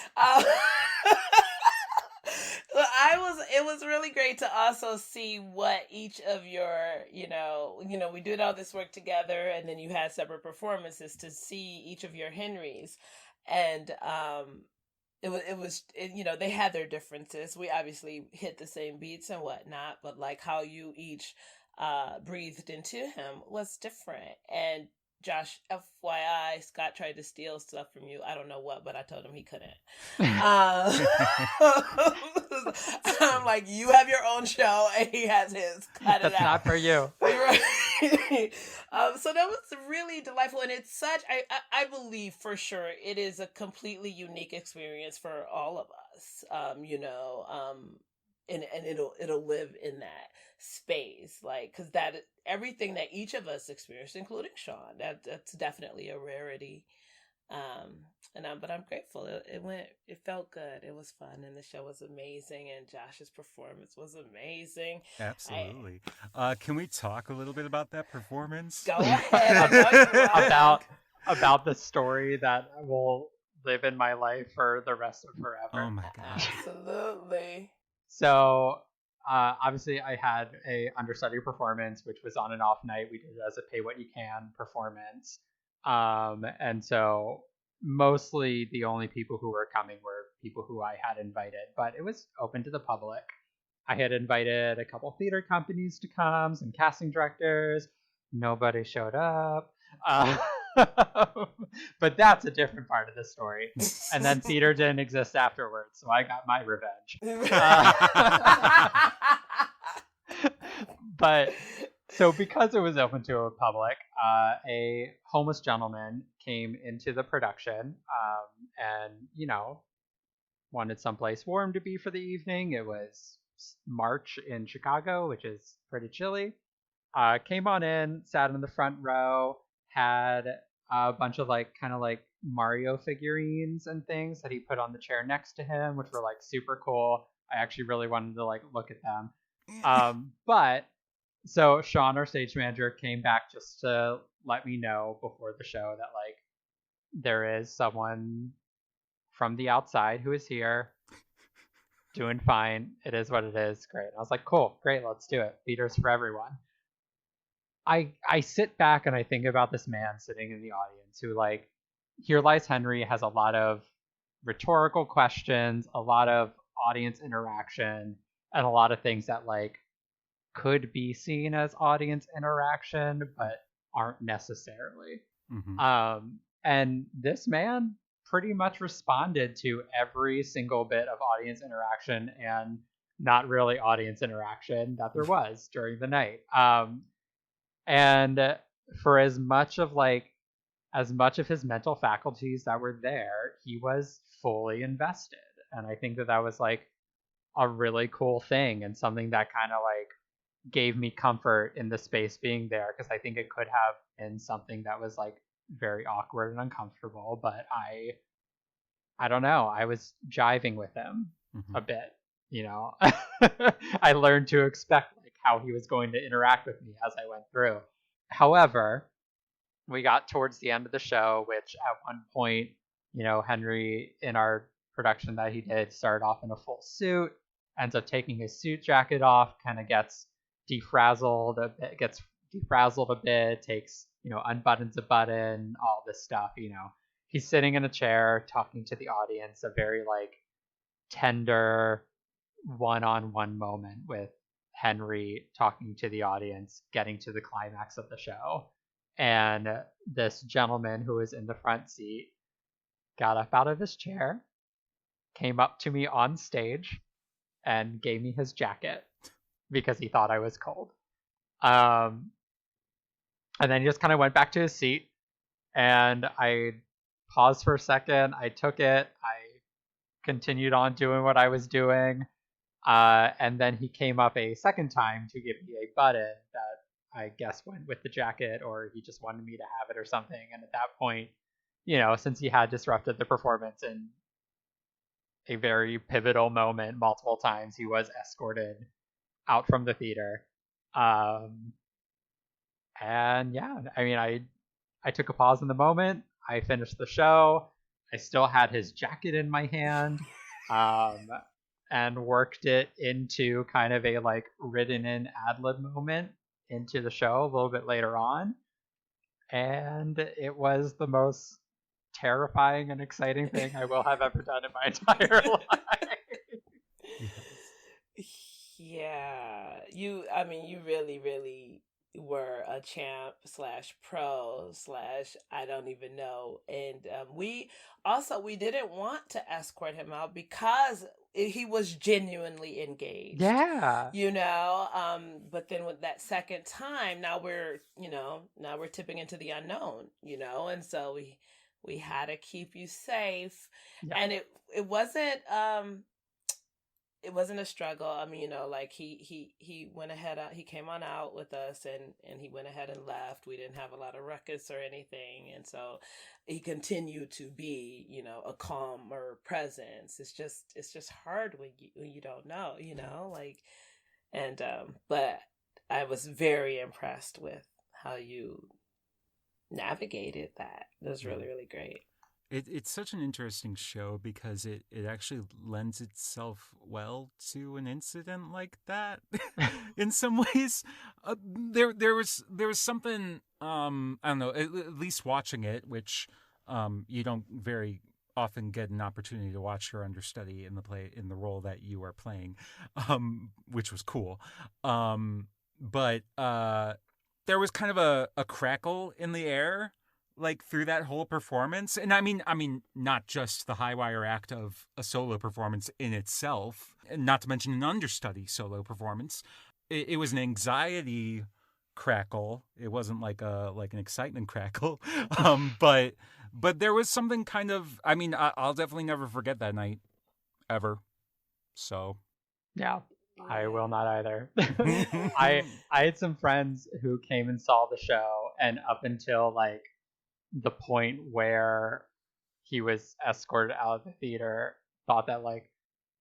It was really great to also see what each of your, we did all this work together, and then you had separate performances to see each of your Henrys. And they had their differences. We obviously hit the same beats and whatnot, but like how you each breathed into him was different. And Josh, FYI, Scott tried to steal stuff from you. I don't know what, but I told him he couldn't. I'm like, you have your own show, and he has his. Cut That's it out. not for you. Right. So that was really delightful, and it's such. I believe for sure it is a completely unique experience for all of us. And it'll live in that space, like, because that everything that each of us experienced, including Sean, that's definitely a rarity. But I'm grateful. It felt good. It was fun, and the show was amazing, and Josh's performance was amazing. Absolutely. Can we talk a little bit about that performance? Go ahead. about the story that will live in my life for the rest of forever. Oh my gosh. Absolutely. So obviously I had a understudy performance, which was on an off night. We did it as a pay what you can performance. And so mostly the only people who were coming were people who I had invited, but it was open to the public. I had invited a couple theater companies to come, some casting directors. Nobody showed up. But that's a different part of the story. And then theater didn't exist afterwards, so I got my revenge. But so because it was open to a public, a homeless gentleman came into the production and, wanted someplace warm to be for the evening. It was March in Chicago, which is pretty chilly. Came on in, sat in the front row, had a bunch of kind of Mario figurines and things that he put on the chair next to him, which were super cool. I actually really wanted to look at them. But so Sean, our stage manager, came back just to let me know before the show that there is someone from the outside who is here doing fine. It is what it is. Great. I was like, cool, great, let's do it. Theater's for everyone. I sit back and I think about this man sitting in the audience who Here Lies Henry has a lot of rhetorical questions, a lot of audience interaction, and a lot of things that could be seen as audience interaction but aren't necessarily. Mm-hmm. And this man pretty much responded to every single bit of audience interaction and not really audience interaction that there was during the night. And for as much of his mental faculties that were there, he was fully invested. And I think that was a really cool thing and something that kind of gave me comfort in the space being there, because I think it could have been something that was very awkward and uncomfortable, but I don't know, I was jiving with him a bit, I learned to expect how he was going to interact with me as I went through. However, we got towards the end of the show, which at one point, Henry, in our production that he did, started off in a full suit, ends up taking his suit jacket off, kind of gets defrazzled a bit, takes, unbuttons a button, all this stuff, He's sitting in a chair talking to the audience, a very tender one-on-one moment with Henry talking to the audience, getting to the climax of the show. And this gentleman who was in the front seat got up out of his chair, came up to me on stage, and gave me his jacket because he thought I was cold. And then he just kind of went back to his seat, and I paused for a second. I took it. I continued on doing what I was doing. And then he came up a second time to give me a button that I guess went with the jacket, or he just wanted me to have it or something. And at that point, since he had disrupted the performance in a very pivotal moment multiple times, he was escorted out from the theater. And yeah, I mean, I took a pause in the moment. I finished the show. I still had his jacket in my hand. And worked it into kind of a written in ad-lib moment into the show a little bit later on. And it was the most terrifying and exciting thing I will have ever done in my entire life. Yeah. You really, really were a champ / pro / I don't even know. And we didn't want to escort him out because he was genuinely engaged. Yeah. But then with that second time, now we're tipping into the unknown, and so we had to keep you safe. Yeah. And it wasn't a struggle. I mean, he went ahead, he came on out with us and he went ahead and left. We didn't have a lot of ruckus or anything. And so he continued to be, a calmer presence. It's just hard when you don't know, but I was very impressed with how you navigated that. It was really, really great. It's such an interesting show because it actually lends itself well to an incident like that. In some ways, there was something I don't know. At least watching it, which You don't very often get an opportunity to watch your understudy in the role that you are playing, which was cool. But there was kind of a crackle in the air, like through that whole performance. And I mean, not just the high wire act of a solo performance in itself, and not to mention an understudy solo performance. It was an anxiety crackle. It wasn't like an excitement crackle. But there was something kind of, I mean, I'll definitely never forget that night ever. So yeah, I will not either. I had some friends who came and saw the show, and up until like the point where he was escorted out of the theater, thought that like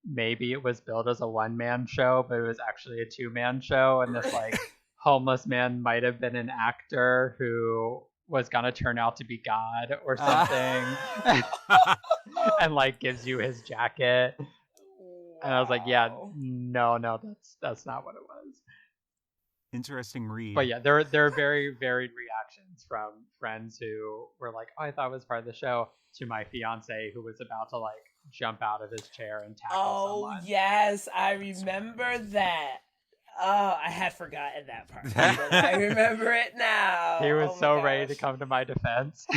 maybe it was billed as a one-man show, but it was actually a two-man show, and this like homeless man might have been an actor who was gonna turn out to be God or something, and like gives you his jacket. Wow. And I was like, yeah, no, that's not what it was. Interesting read. But yeah, there are very varied reactions from friends who were like, oh, I thought it was part of the show, to my fiance who was about to like jump out of his chair and tackle someone. Oh yes, I remember that. Oh, I had forgotten that part. But I remember it now. He was so ready to come to my defense.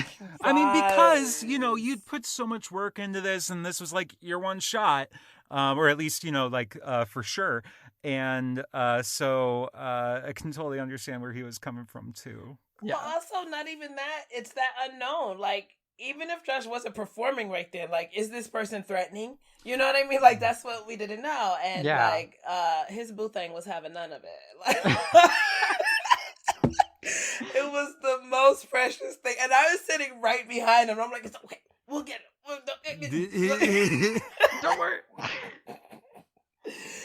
I mean, because, you'd put so much work into this, and this was like your one shot, or at least, for sure. And so I can totally understand where he was coming from, too. Yeah. But also, not even that. It's that unknown. Like, even if Josh wasn't performing right then, like, is this person threatening? You know what I mean? Like, that's what we didn't know. And, his boo thing was having none of it. Like, it was the most precious thing. And I was sitting right behind him. I'm like, it's okay. We'll get it. Don't worry.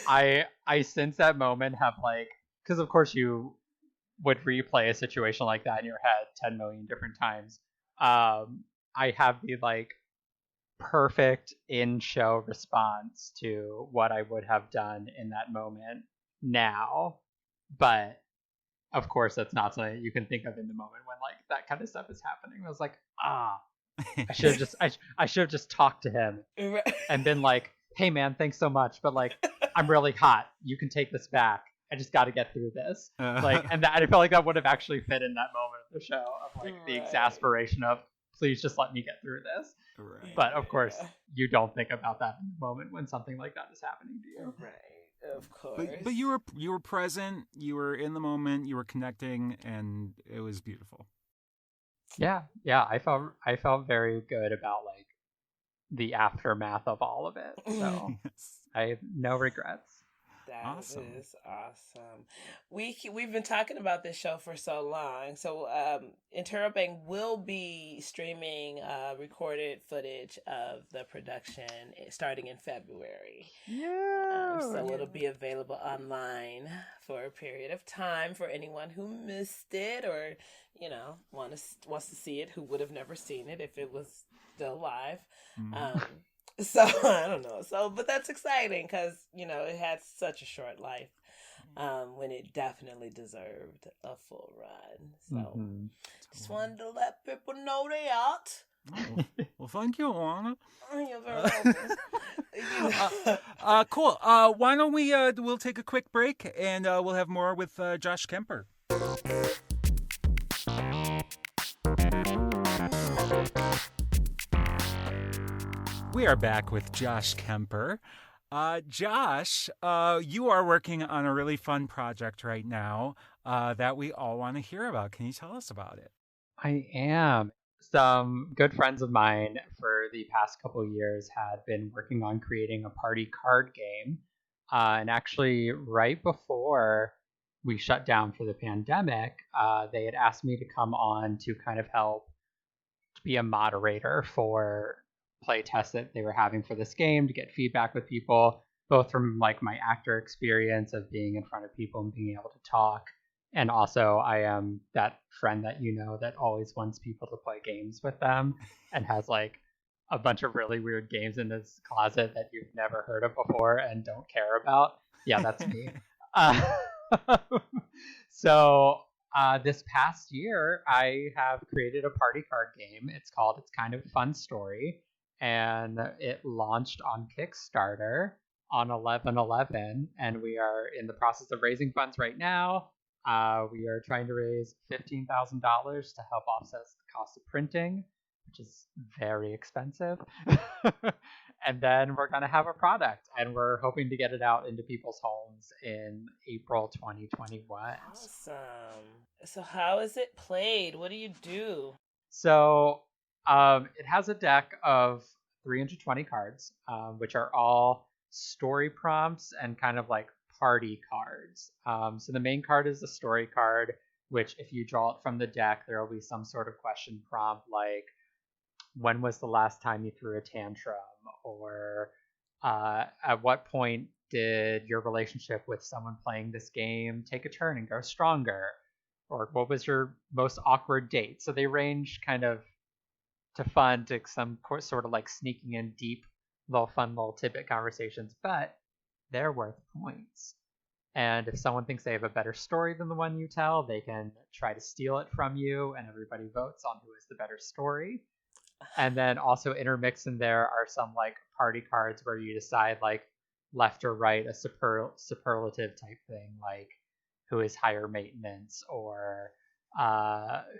I since that moment have like, because of course you would replay a situation like that in your head 10 million different times. I have the like perfect in-show response to what I would have done in that moment now, but of course that's not something you can think of in the moment when like that kind of stuff is happening. I was like, I should have just talked to him and been like, hey man, thanks so much, but like I'm really hot. You can take this back. I just got to get through this. Like, and I felt like that would have actually fit in that moment of the show of like the exasperation of, please just let me get through this. Right. But of course, you don't think about that in the moment when something like that is happening to you. Right, of course. But you were present. You were in the moment. You were connecting, and it was beautiful. Yeah. I felt very good about like the aftermath of all of it. So yes. I have no regrets. That is awesome. We've been talking about this show for so long. So Interrobang will be streaming recorded footage of the production starting in February. Yeah. So it'll be available online for a period of time for anyone who missed it or, wants to see it, who would have never seen it if it was still live. Mm-hmm. So I don't know. But that's exciting because, it had such a short life when it definitely deserved a full run. So just wanted to let people know they out. Oh, well, thank you, Elana. You're very welcome. Cool. Why don't we'll take a quick break and we'll have more with Josh Kemper. We are back with Josh Kemper. Josh, you are working on a really fun project right now that we all want to hear about. Can you tell us about it? I am. Some good friends of mine for the past couple of years had been working on creating a party card game. And actually, right before we shut down for the pandemic, they had asked me to come on to kind of help be a moderator for play tests that they were having for this game, to get feedback with people, both from like my actor experience of being in front of people and being able to talk, and also I am that friend that that always wants people to play games with them and has like a bunch of really weird games in his closet that you've never heard of before and don't care about. Yeah, that's me. So This past year, I have created a party card game. It's called It's Kind of a Fun Story, and it launched on Kickstarter on 11/11, and we are in the process of raising funds right now. We are trying to raise $15,000 to help offset the cost of printing, which is very expensive. And then we're going to have a product, and we're hoping to get it out into people's homes in April 2021. Awesome. So how is it played? What do you do? So it has a deck of 320 cards, which are all story prompts and kind of like party cards. So the main card is the story card, which if you draw it from the deck, there will be some sort of question prompt like, when was the last time you threw a tantrum? Or at what point did your relationship with someone playing this game take a turn and grow stronger? Or what was your most awkward date? So they range kind of to fun to some sort of like sneaking in deep, little tidbit conversations, but they're worth points. And if someone thinks they have a better story than the one you tell, they can try to steal it from you, and everybody votes on who is the better story. And then also intermixed in there are some like party cards where you decide like left or right, a superlative type thing, like who is higher maintenance, or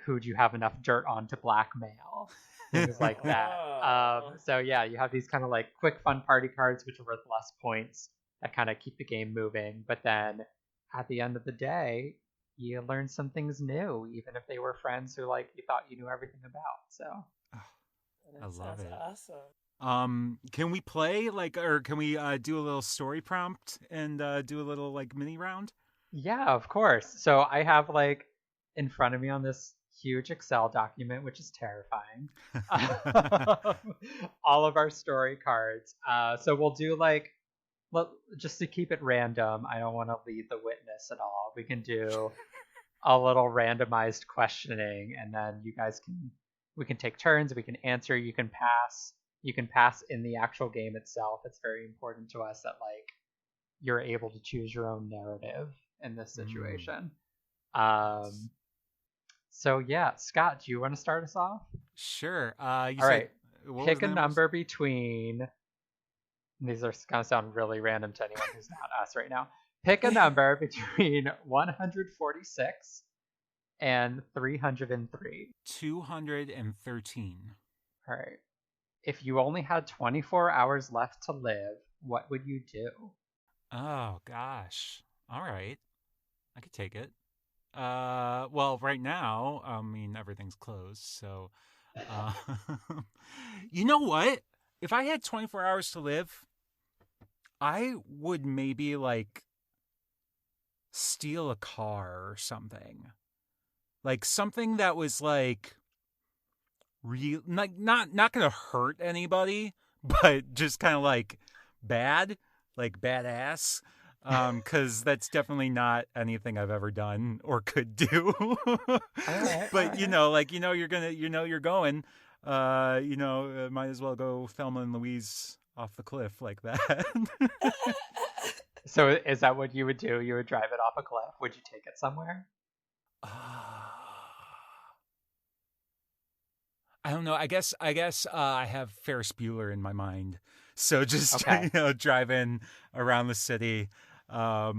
who do you have enough dirt on to blackmail, things like that. So yeah, you have these kind of like quick fun party cards which are worth less points that kind of keep the game moving, but then at the end of the day you learn some things new, even if they were friends who like you thought you knew everything about. So I love it. Awesome. Can we play or can we do a little story prompt and do a little like mini round? Yeah, of course. So I have like in front of me on this huge Excel document, which is terrifying, all of our story cards. So we'll do like, just to keep it random, I don't want to lead the witness at all. We can do a little randomized questioning, and then we can take turns, we can answer, you can pass in the actual game itself. It's very important to us that like you're able to choose your own narrative in this situation. So yeah, Scott, do you want to start us off? Sure. All right. Pick a number between, these are going to sound really random to anyone who's not us right now. Pick a number between 146 and 303. 213. All right. If you only had 24 hours left to live, what would you do? Oh, gosh. All right. I could take it. Well, right now, I mean, everything's closed, so... You know what? If I had 24 hours to live, I would maybe, like, steal a car or something. Like, something that was, like... not gonna hurt anybody, but just kind of like bad, like badass, because that's definitely not anything I've ever done or could do. But you're going, might as well go Thelma and Louise off the cliff like that. So is that what you would do? You would drive it off a cliff? Would you take it somewhere? I don't know. I guess I have Ferris Bueller in my mind. So just driving around the city. I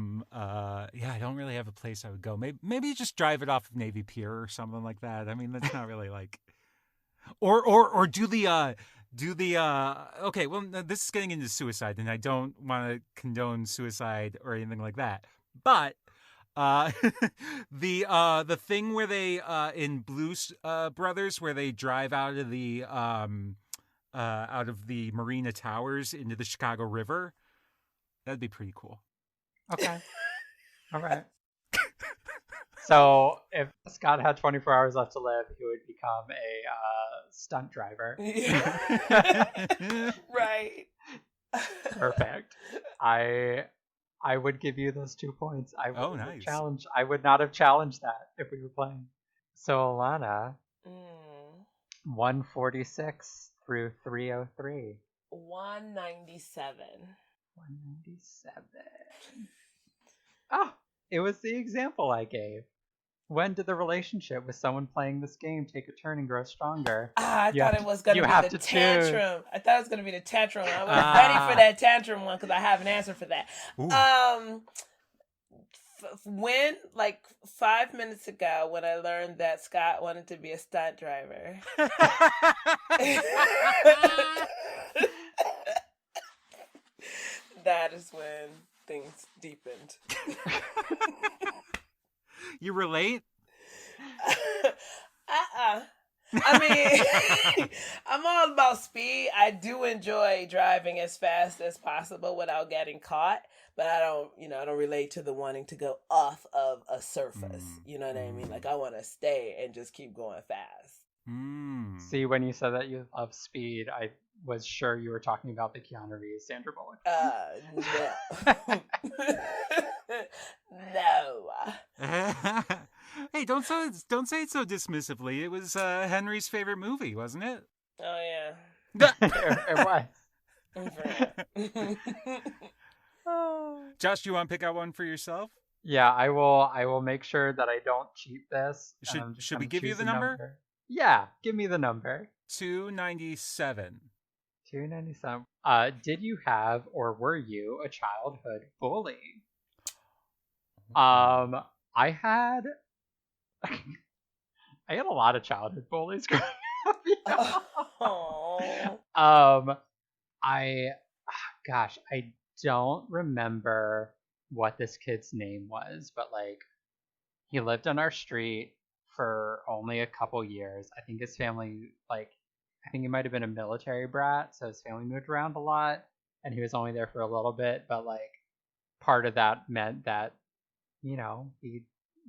don't really have a place I would go. Maybe just drive it off of Navy Pier or something like that. I mean, that's not really like, or do the okay. Well, this is getting into suicide, and I don't want to condone suicide or anything like that. But the thing where they in Blues Brothers, where they drive out of the Marina Towers into the Chicago River, that'd be pretty cool. Okay. All right. So if Scott had 24 hours left to live, he would become a stunt driver. Right. Perfect. I would give you those 2 points. Nice. I would not have challenged that if we were playing. So Elana, 146 through 303. 197. 197. Oh, it was the example I gave. when did the relationship with someone playing this game take a turn and grow stronger? I You thought have it to- was going you to have be to the choose. tantrum. I thought it was going to be the tantrum. I was ready for that tantrum one because I have an answer for that. Ooh. When, like 5 minutes ago, when I learned that Scott wanted to be a stunt driver. That is when things deepened. You relate? I mean, I'm all about speed. I do enjoy driving as fast as possible without getting caught, but I don't relate to the wanting to go off of a surface. You know what I mean? Like, I want to stay and just keep going fast. See, when you said that you love speed, I was sure you were talking about the Keanu Reeves Sandra Bullock. No. No. Hey, don't say it so dismissively. It was Henry's favorite movie, wasn't it? Oh, yeah. It was. Josh, do you want to pick out one for yourself? Yeah, I will make sure that I don't cheat this. Should we give you the number? Yeah, give me the number. 297. 297. Did you have or were you a childhood bully? I had a lot of childhood bullies growing up. I don't remember what this kid's name was, but like he lived on our street for only a couple years. I think his family, like, I think he might have been a military brat, so his family moved around a lot, and he was only there for a little bit, but like part of that meant that, you know, he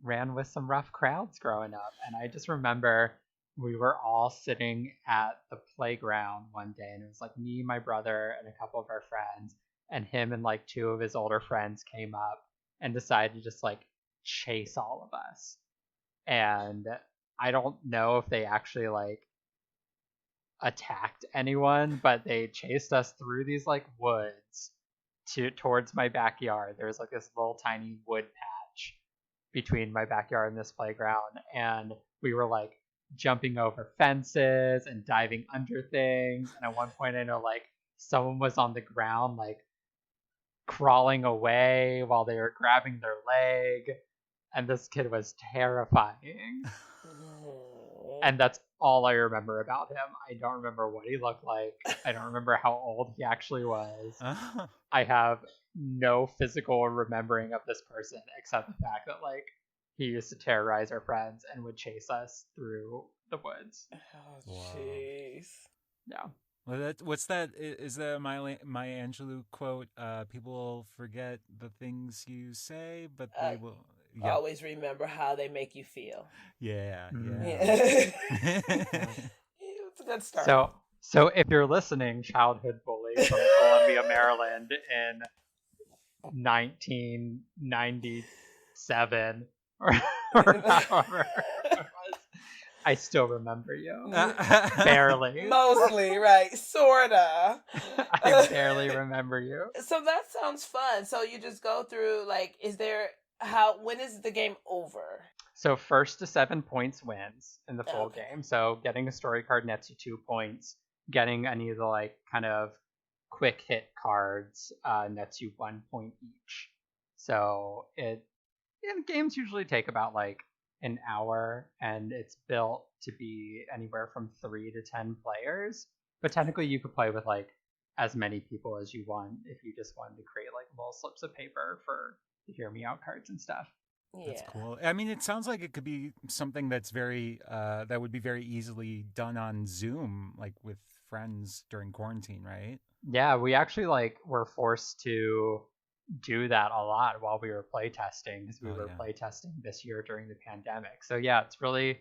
ran with some rough crowds growing up. And I just remember we were all sitting at the playground one day, and it was like me, my brother, and a couple of our friends, and him and like two of his older friends came up and decided to just like chase all of us. And I don't know if they actually like attacked anyone, but they chased us through these like woods towards my backyard. There was like this little tiny wood patch between my backyard and this playground, and we were like jumping over fences and diving under things. And at one point I know like someone was on the ground like crawling away while they were grabbing their leg, and this kid was terrifying. And that's all I remember about him. I don't remember what he looked like. I don't remember how old he actually was. I have no physical remembering of this person except the fact that like he used to terrorize our friends and would chase us through the woods. Oh, jeez. Yeah. Well, what's that? Is that a Maya Angelou quote? People forget the things you say, but they will always remember how they make you feel. Yeah. It's a good start. So if you're listening, childhood bully from Columbia, Maryland in 1997 or however it was, I still remember you. Barely. Mostly, right. Sorta. I barely remember you. So that sounds fun. So you just go through, like, when is the game over? So first to 7 points wins in the full game. So getting a story card nets you 2 points. Getting any of the like kind of quick hit cards nets you 1 point each. So games usually take about like an hour, and it's built to be anywhere from 3 to 10 players. But technically you could play with like as many people as you want if you just wanted to create like little slips of paper for the hear me out cards and stuff. That's cool. I mean, it sounds like it could be something that's very that would be very easily done on Zoom, like with friends during quarantine, right? Yeah, we actually like were forced to do that a lot while we were playtesting, because we were playtesting this year during the pandemic. So yeah, it's really,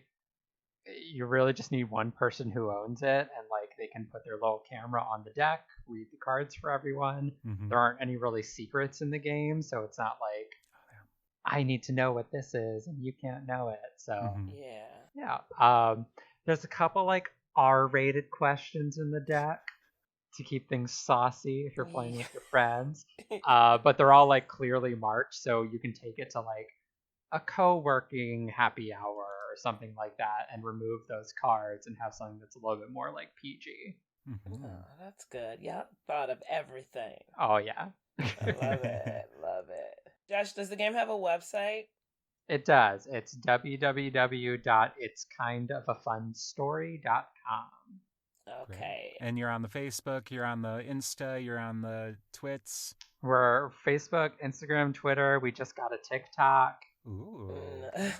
you really just need one person who owns it, and like they can put their little camera on the deck, read the cards for everyone. There aren't any really secrets in the game, so it's not like I need to know what this is and you can't know it. So there's a couple like R-rated questions in the deck to keep things saucy if you're playing with your friends. But they're all like clearly marked, so you can take it to like a co-working happy hour or something like that, and remove those cards and have something that's a little bit more like PG. Mm-hmm. Oh, that's good. Y'all thought of everything. Oh yeah. I love it. Love it. Josh, does the game have a website? It does. It's www.itskindofafun.story.com. Okay. And you're on the Facebook, you're on the Insta, you're on the Twits. We're Facebook, Instagram, Twitter. We just got a TikTok. Ooh.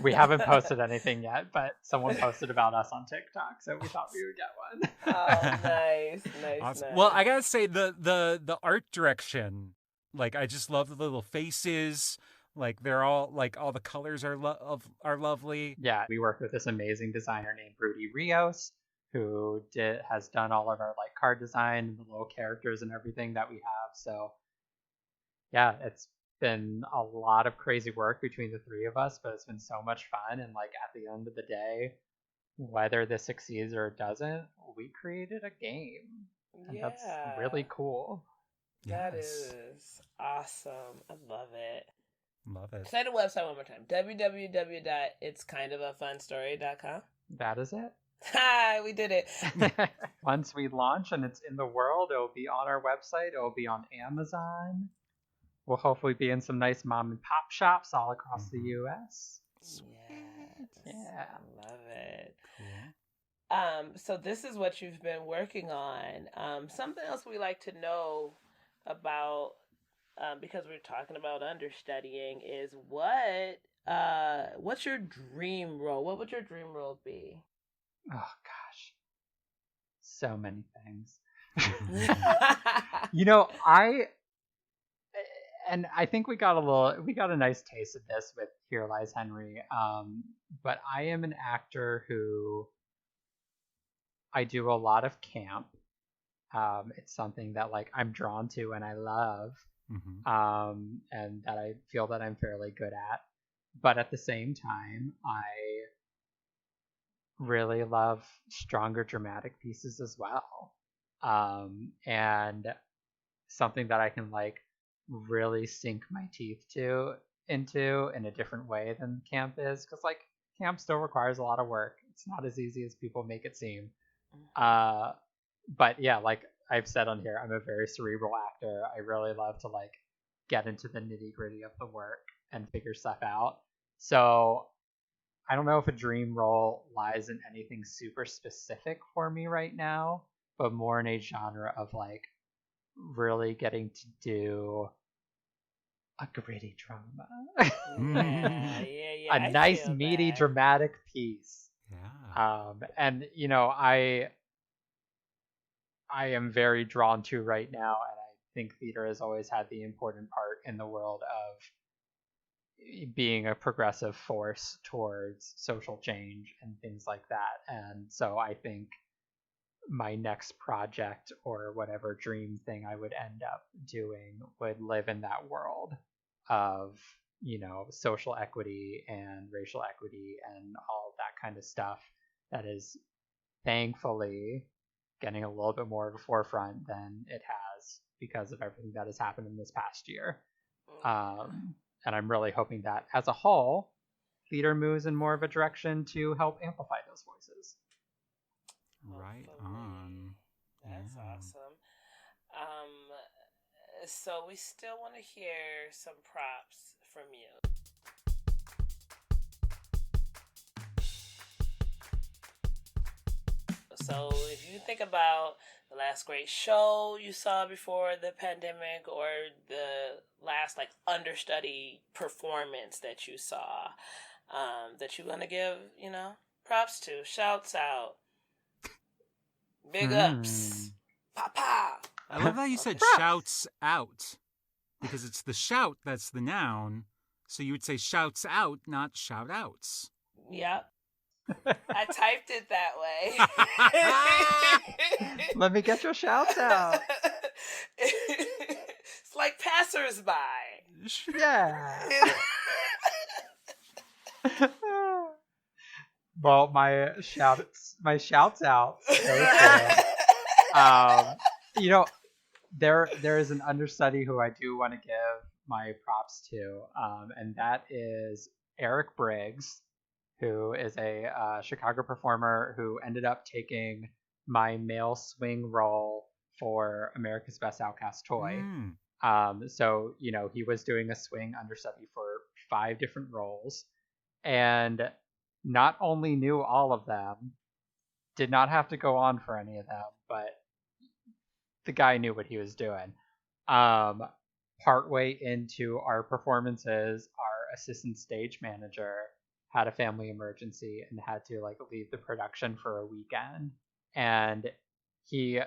We haven't posted anything yet, but someone posted about us on TikTok, so we thought we would get one. Oh, nice. Awesome. Nice. Well, I gotta say the art direction, like I just love the little faces. Like they're all like all the colors are lovely. Yeah, we worked with this amazing designer named Rudy Rios, who has done all of our like card design, the little characters and everything that we have. So yeah, it's been a lot of crazy work between the three of us, but it's been so much fun. And like at the end of the day, whether this succeeds or it doesn't, we created a game. And that's really cool. That is awesome. I love it. Love it. Say the website one more time. www.itskindofafun.story.com. That is it. Hi, we did it. Once we launch and it's in the world, it'll be on our website. It'll be on Amazon. We'll hopefully be in some nice mom and pop shops all across the U.S. Yes. Yeah. I love it. Cool. So this is what you've been working on. Something else we like to know about, because we're talking about understudying, is what's your dream role? What would your dream role be? Oh gosh, so many things. I think we got a nice taste of this with Here Lies Henry. But I am an actor who I do a lot of camp. It's something that like I'm drawn to and I love. Mm-hmm. And that I feel that I'm fairly good at. But at the same time, I really love stronger dramatic pieces as well. And something that I can like really sink my teeth into in a different way than camp is, because like camp still requires a lot of work. It's not as easy as people make it seem. But yeah, like I've said on here, I'm a very cerebral actor. I really love to like get into the nitty gritty of the work and figure stuff out. So I don't know if a dream role lies in anything super specific for me right now, but more in a genre of like really getting to do a gritty drama. Yeah. A nice, meaty, dramatic piece. Yeah. And you know, I am very drawn to right now, and I think theater has always had the important part in the world of being a progressive force towards social change and things like that. And so I think my next project or whatever dream thing I would end up doing would live in that world of, you know, social equity and racial equity and all that kind of stuff that is thankfully getting a little bit more of a forefront than it has because of everything that has happened in this past year. And I'm really hoping that as a whole, theater moves in more of a direction to help amplify those voices. Right on. That's awesome. So we still want to hear some props from you. So if you think about the last great show you saw before the pandemic, or the last like understudy performance that you saw, that you want to give, you know, props to, shouts out, big ups, papa. I love how you said shouts out, because it's the shout that's the noun. So you would say shouts out, not shout outs. Yep. I typed it that way. Let me get your shouts out. It's like passersby. Yeah. Well, my shouts out. You know, there is an understudy who I do want to give my props to, and that is Eric Briggs, who is a Chicago performer who ended up taking my male swing role for America's Best Outcast Toy. So, he was doing a swing understudy for 5 different roles, and not only knew all of them, did not have to go on for any of them, but the guy knew what he was doing. Partway into our performances, our assistant stage manager had a family emergency and had to leave the production for a weekend, and he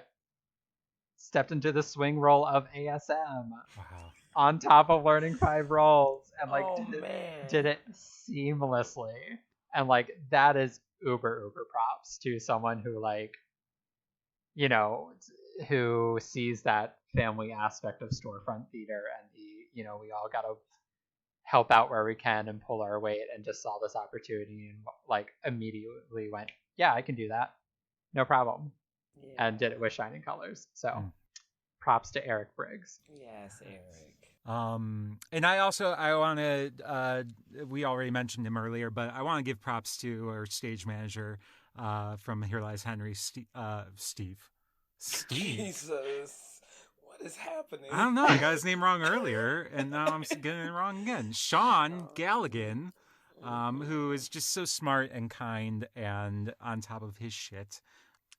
stepped into the swing role of ASM. Wow. On top of learning 5 roles, and did it seamlessly, and that is uber props to someone who who sees that family aspect of storefront theater, and we all gotta help out where we can and pull our weight, and just saw this opportunity and immediately went, yeah, I can do that, no problem. Yeah. And did it with shining colors. So props to Eric Briggs. Yes, Eric. And I want to, we already mentioned him earlier, but I want to give props to our stage manager from Here Lies Henry, Steve. Jesus, what is happening? I don't know. I got his name wrong earlier, and now I'm getting it wrong again. Sean Galligan, who is just so smart and kind and on top of his shit.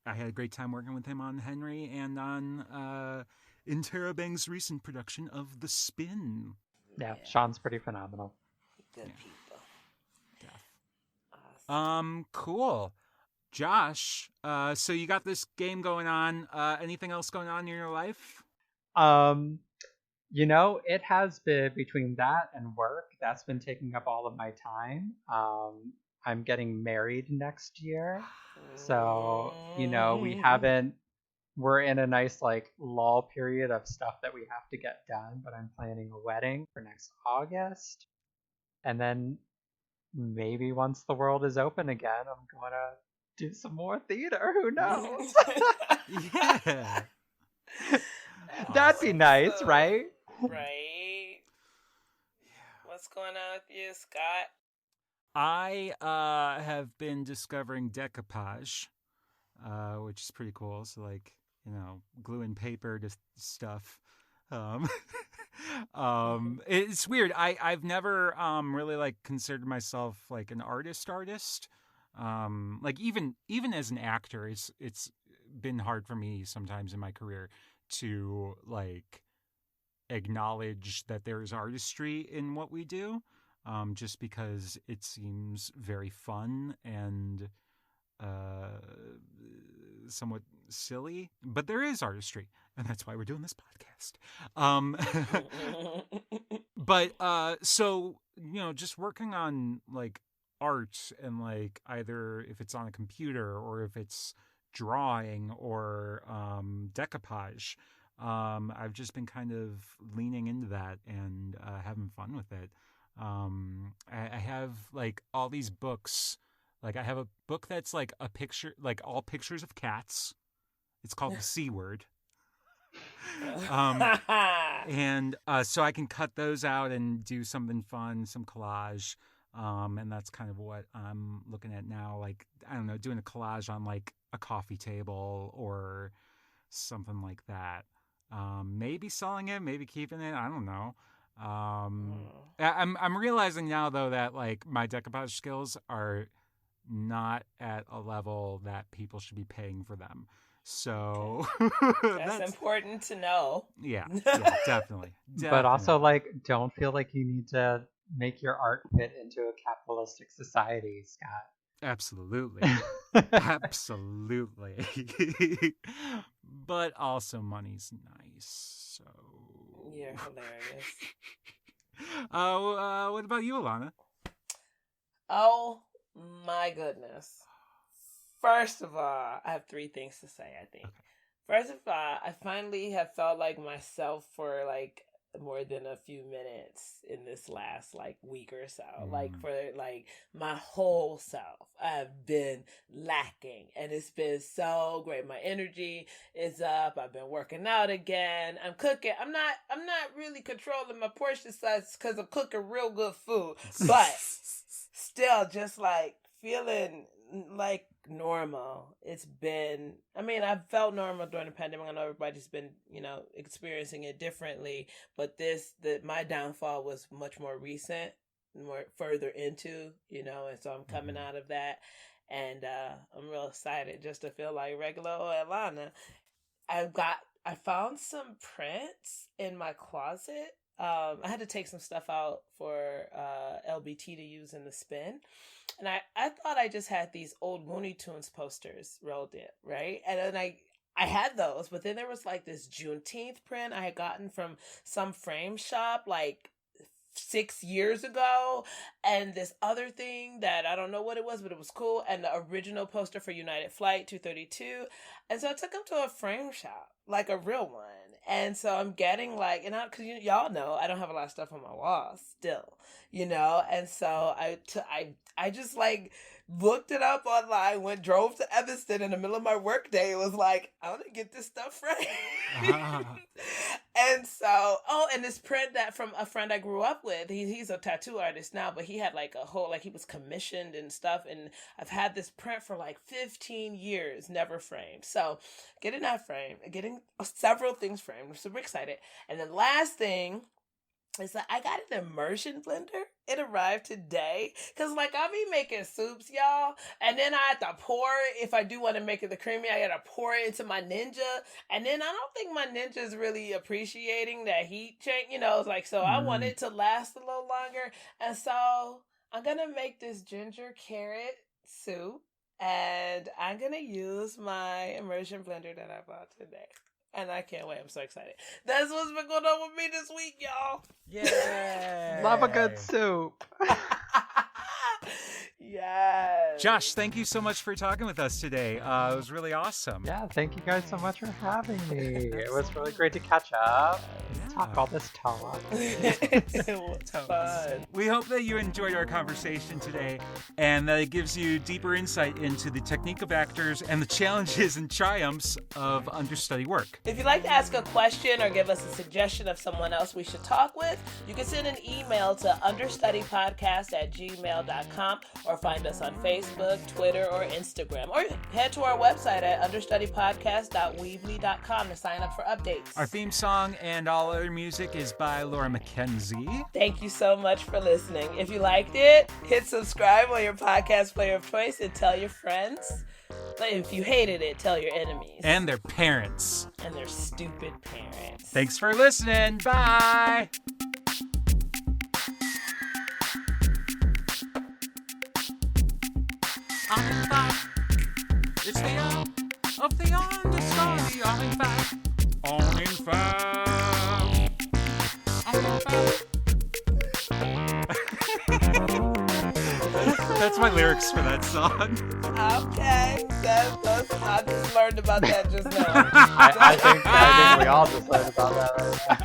I had a great time working with him on Henry and on Interrobang's recent production of The Spin. Yeah, Sean's pretty phenomenal. Good people. Yeah. Awesome. Cool. Josh, so you got this game going on. Anything else going on in your life? It has been between that and work. That's been taking up all of my time. I'm getting married next year. So, we're in a nice lull period of stuff that we have to get done, but I'm planning a wedding for next August. And then maybe once the world is open again, I'm going to do some more theater. Who knows? Yeah. That'd be nice, right? Right. What's going on with you, Scott? I have been discovering decoupage, which is pretty cool. So glue and paper to stuff. It's weird. I've never really considered myself an artist. Even as an actor, it's been hard for me sometimes in my career to acknowledge that there is artistry in what we do, just because it seems very fun and somewhat silly, but there is artistry, and that's why we're doing this podcast. But so just working on art and either if it's on a computer or if it's drawing or decoupage, I've just been kind of leaning into that and having fun with it. I have all these books. I have a book that's a picture, all pictures of cats. It's called The C Word. And so I can cut those out and do something fun, some collage. And that's kind of what I'm looking at now. I don't know, doing a collage on a coffee table or something like that. Maybe selling it, maybe keeping it. I don't know. I'm realizing now though that my decoupage skills are not at a level that people should be paying for them. So that's important to know. Yeah, definitely. But also don't feel like you need to make your art fit into a capitalistic society, Scott. Absolutely. Absolutely. But also money's nice, so you're hilarious. What about you, Elana? Oh my goodness. First of all, I have 3 things to say, I think. Okay. First of all, I finally have felt like myself for more than a few minutes in this last week or so. For my whole self, I've been lacking, and it's been so great. My energy is up. I've been working out again. I'm cooking. I'm not really controlling my portion size because I'm cooking real good food, but still just like feeling like normal. It's been, I mean, I've felt normal during the pandemic. I know everybody's been, experiencing it differently, but my downfall was much more recent, more further into, and so I'm coming out of that. And I'm real excited just to feel like regular old Elana. I found some prints in my closet. I had to take some stuff out for LBT to use in the spin. And I thought I just had these old Looney Tunes posters rolled in, right? And then I had those, but then there was like this Juneteenth print I had gotten from some frame shop like 6 years ago, and this other thing that I don't know what it was, but it was cool, and the original poster for United Flight 232. And so I took them to a frame shop, like a real one. And so I'm getting like, because y'all know I don't have a lot of stuff on my walls still, and so I just like looked it up online, drove to Evanston in the middle of my work day. It was like, I want to get this stuff framed. And so, and this print that from a friend I grew up with, he's a tattoo artist now, but he had like a whole, like he was commissioned and stuff. And I've had this print for like 15 years, never framed. So getting that framed, getting several things framed. I'm super excited. And the last thing is that I got an immersion blender. It arrived today. Because, like, I'll be making soups, y'all. And then I have to pour it. If I do want to make it the creamy, I got to pour it into my Ninja. And then I don't think my Ninja's really appreciating that heat change. It's like, so I want it to last a little longer. And so I'm going to make this ginger carrot soup. And I'm going to use my immersion blender that I bought today. And I can't wait. I'm so excited. That's what's been going on with me this week, y'all. Yeah. Love a good soup. Yes. Josh, thank you so much for talking with us today. It was really awesome. Yeah, thank you guys so much for having me. It was really great to catch up. Talk all this talk. It was fun. We hope that you enjoyed our conversation today and that it gives you deeper insight into the technique of actors and the challenges and triumphs of understudy work. If you'd like to ask a question or give us a suggestion of someone else we should talk with, you can send an email to understudypodcast@gmail.com or find us on Facebook, Twitter, or Instagram. Or head to our website at understudypodcast.weebly.com to sign up for updates. Our theme song and all other music is by Laura McKenzie. Thank you so much for listening. If you liked it, hit subscribe on your podcast player of choice and tell your friends. But if you hated it, tell your enemies. And their parents. And their stupid parents. Thanks for listening. Bye. I'm back. It's the hour of the understudy. I'm in fact. On in fact. On in fact. That's my lyrics for that song. Okay. I just learned about that just now. I think we all just learned about that right now.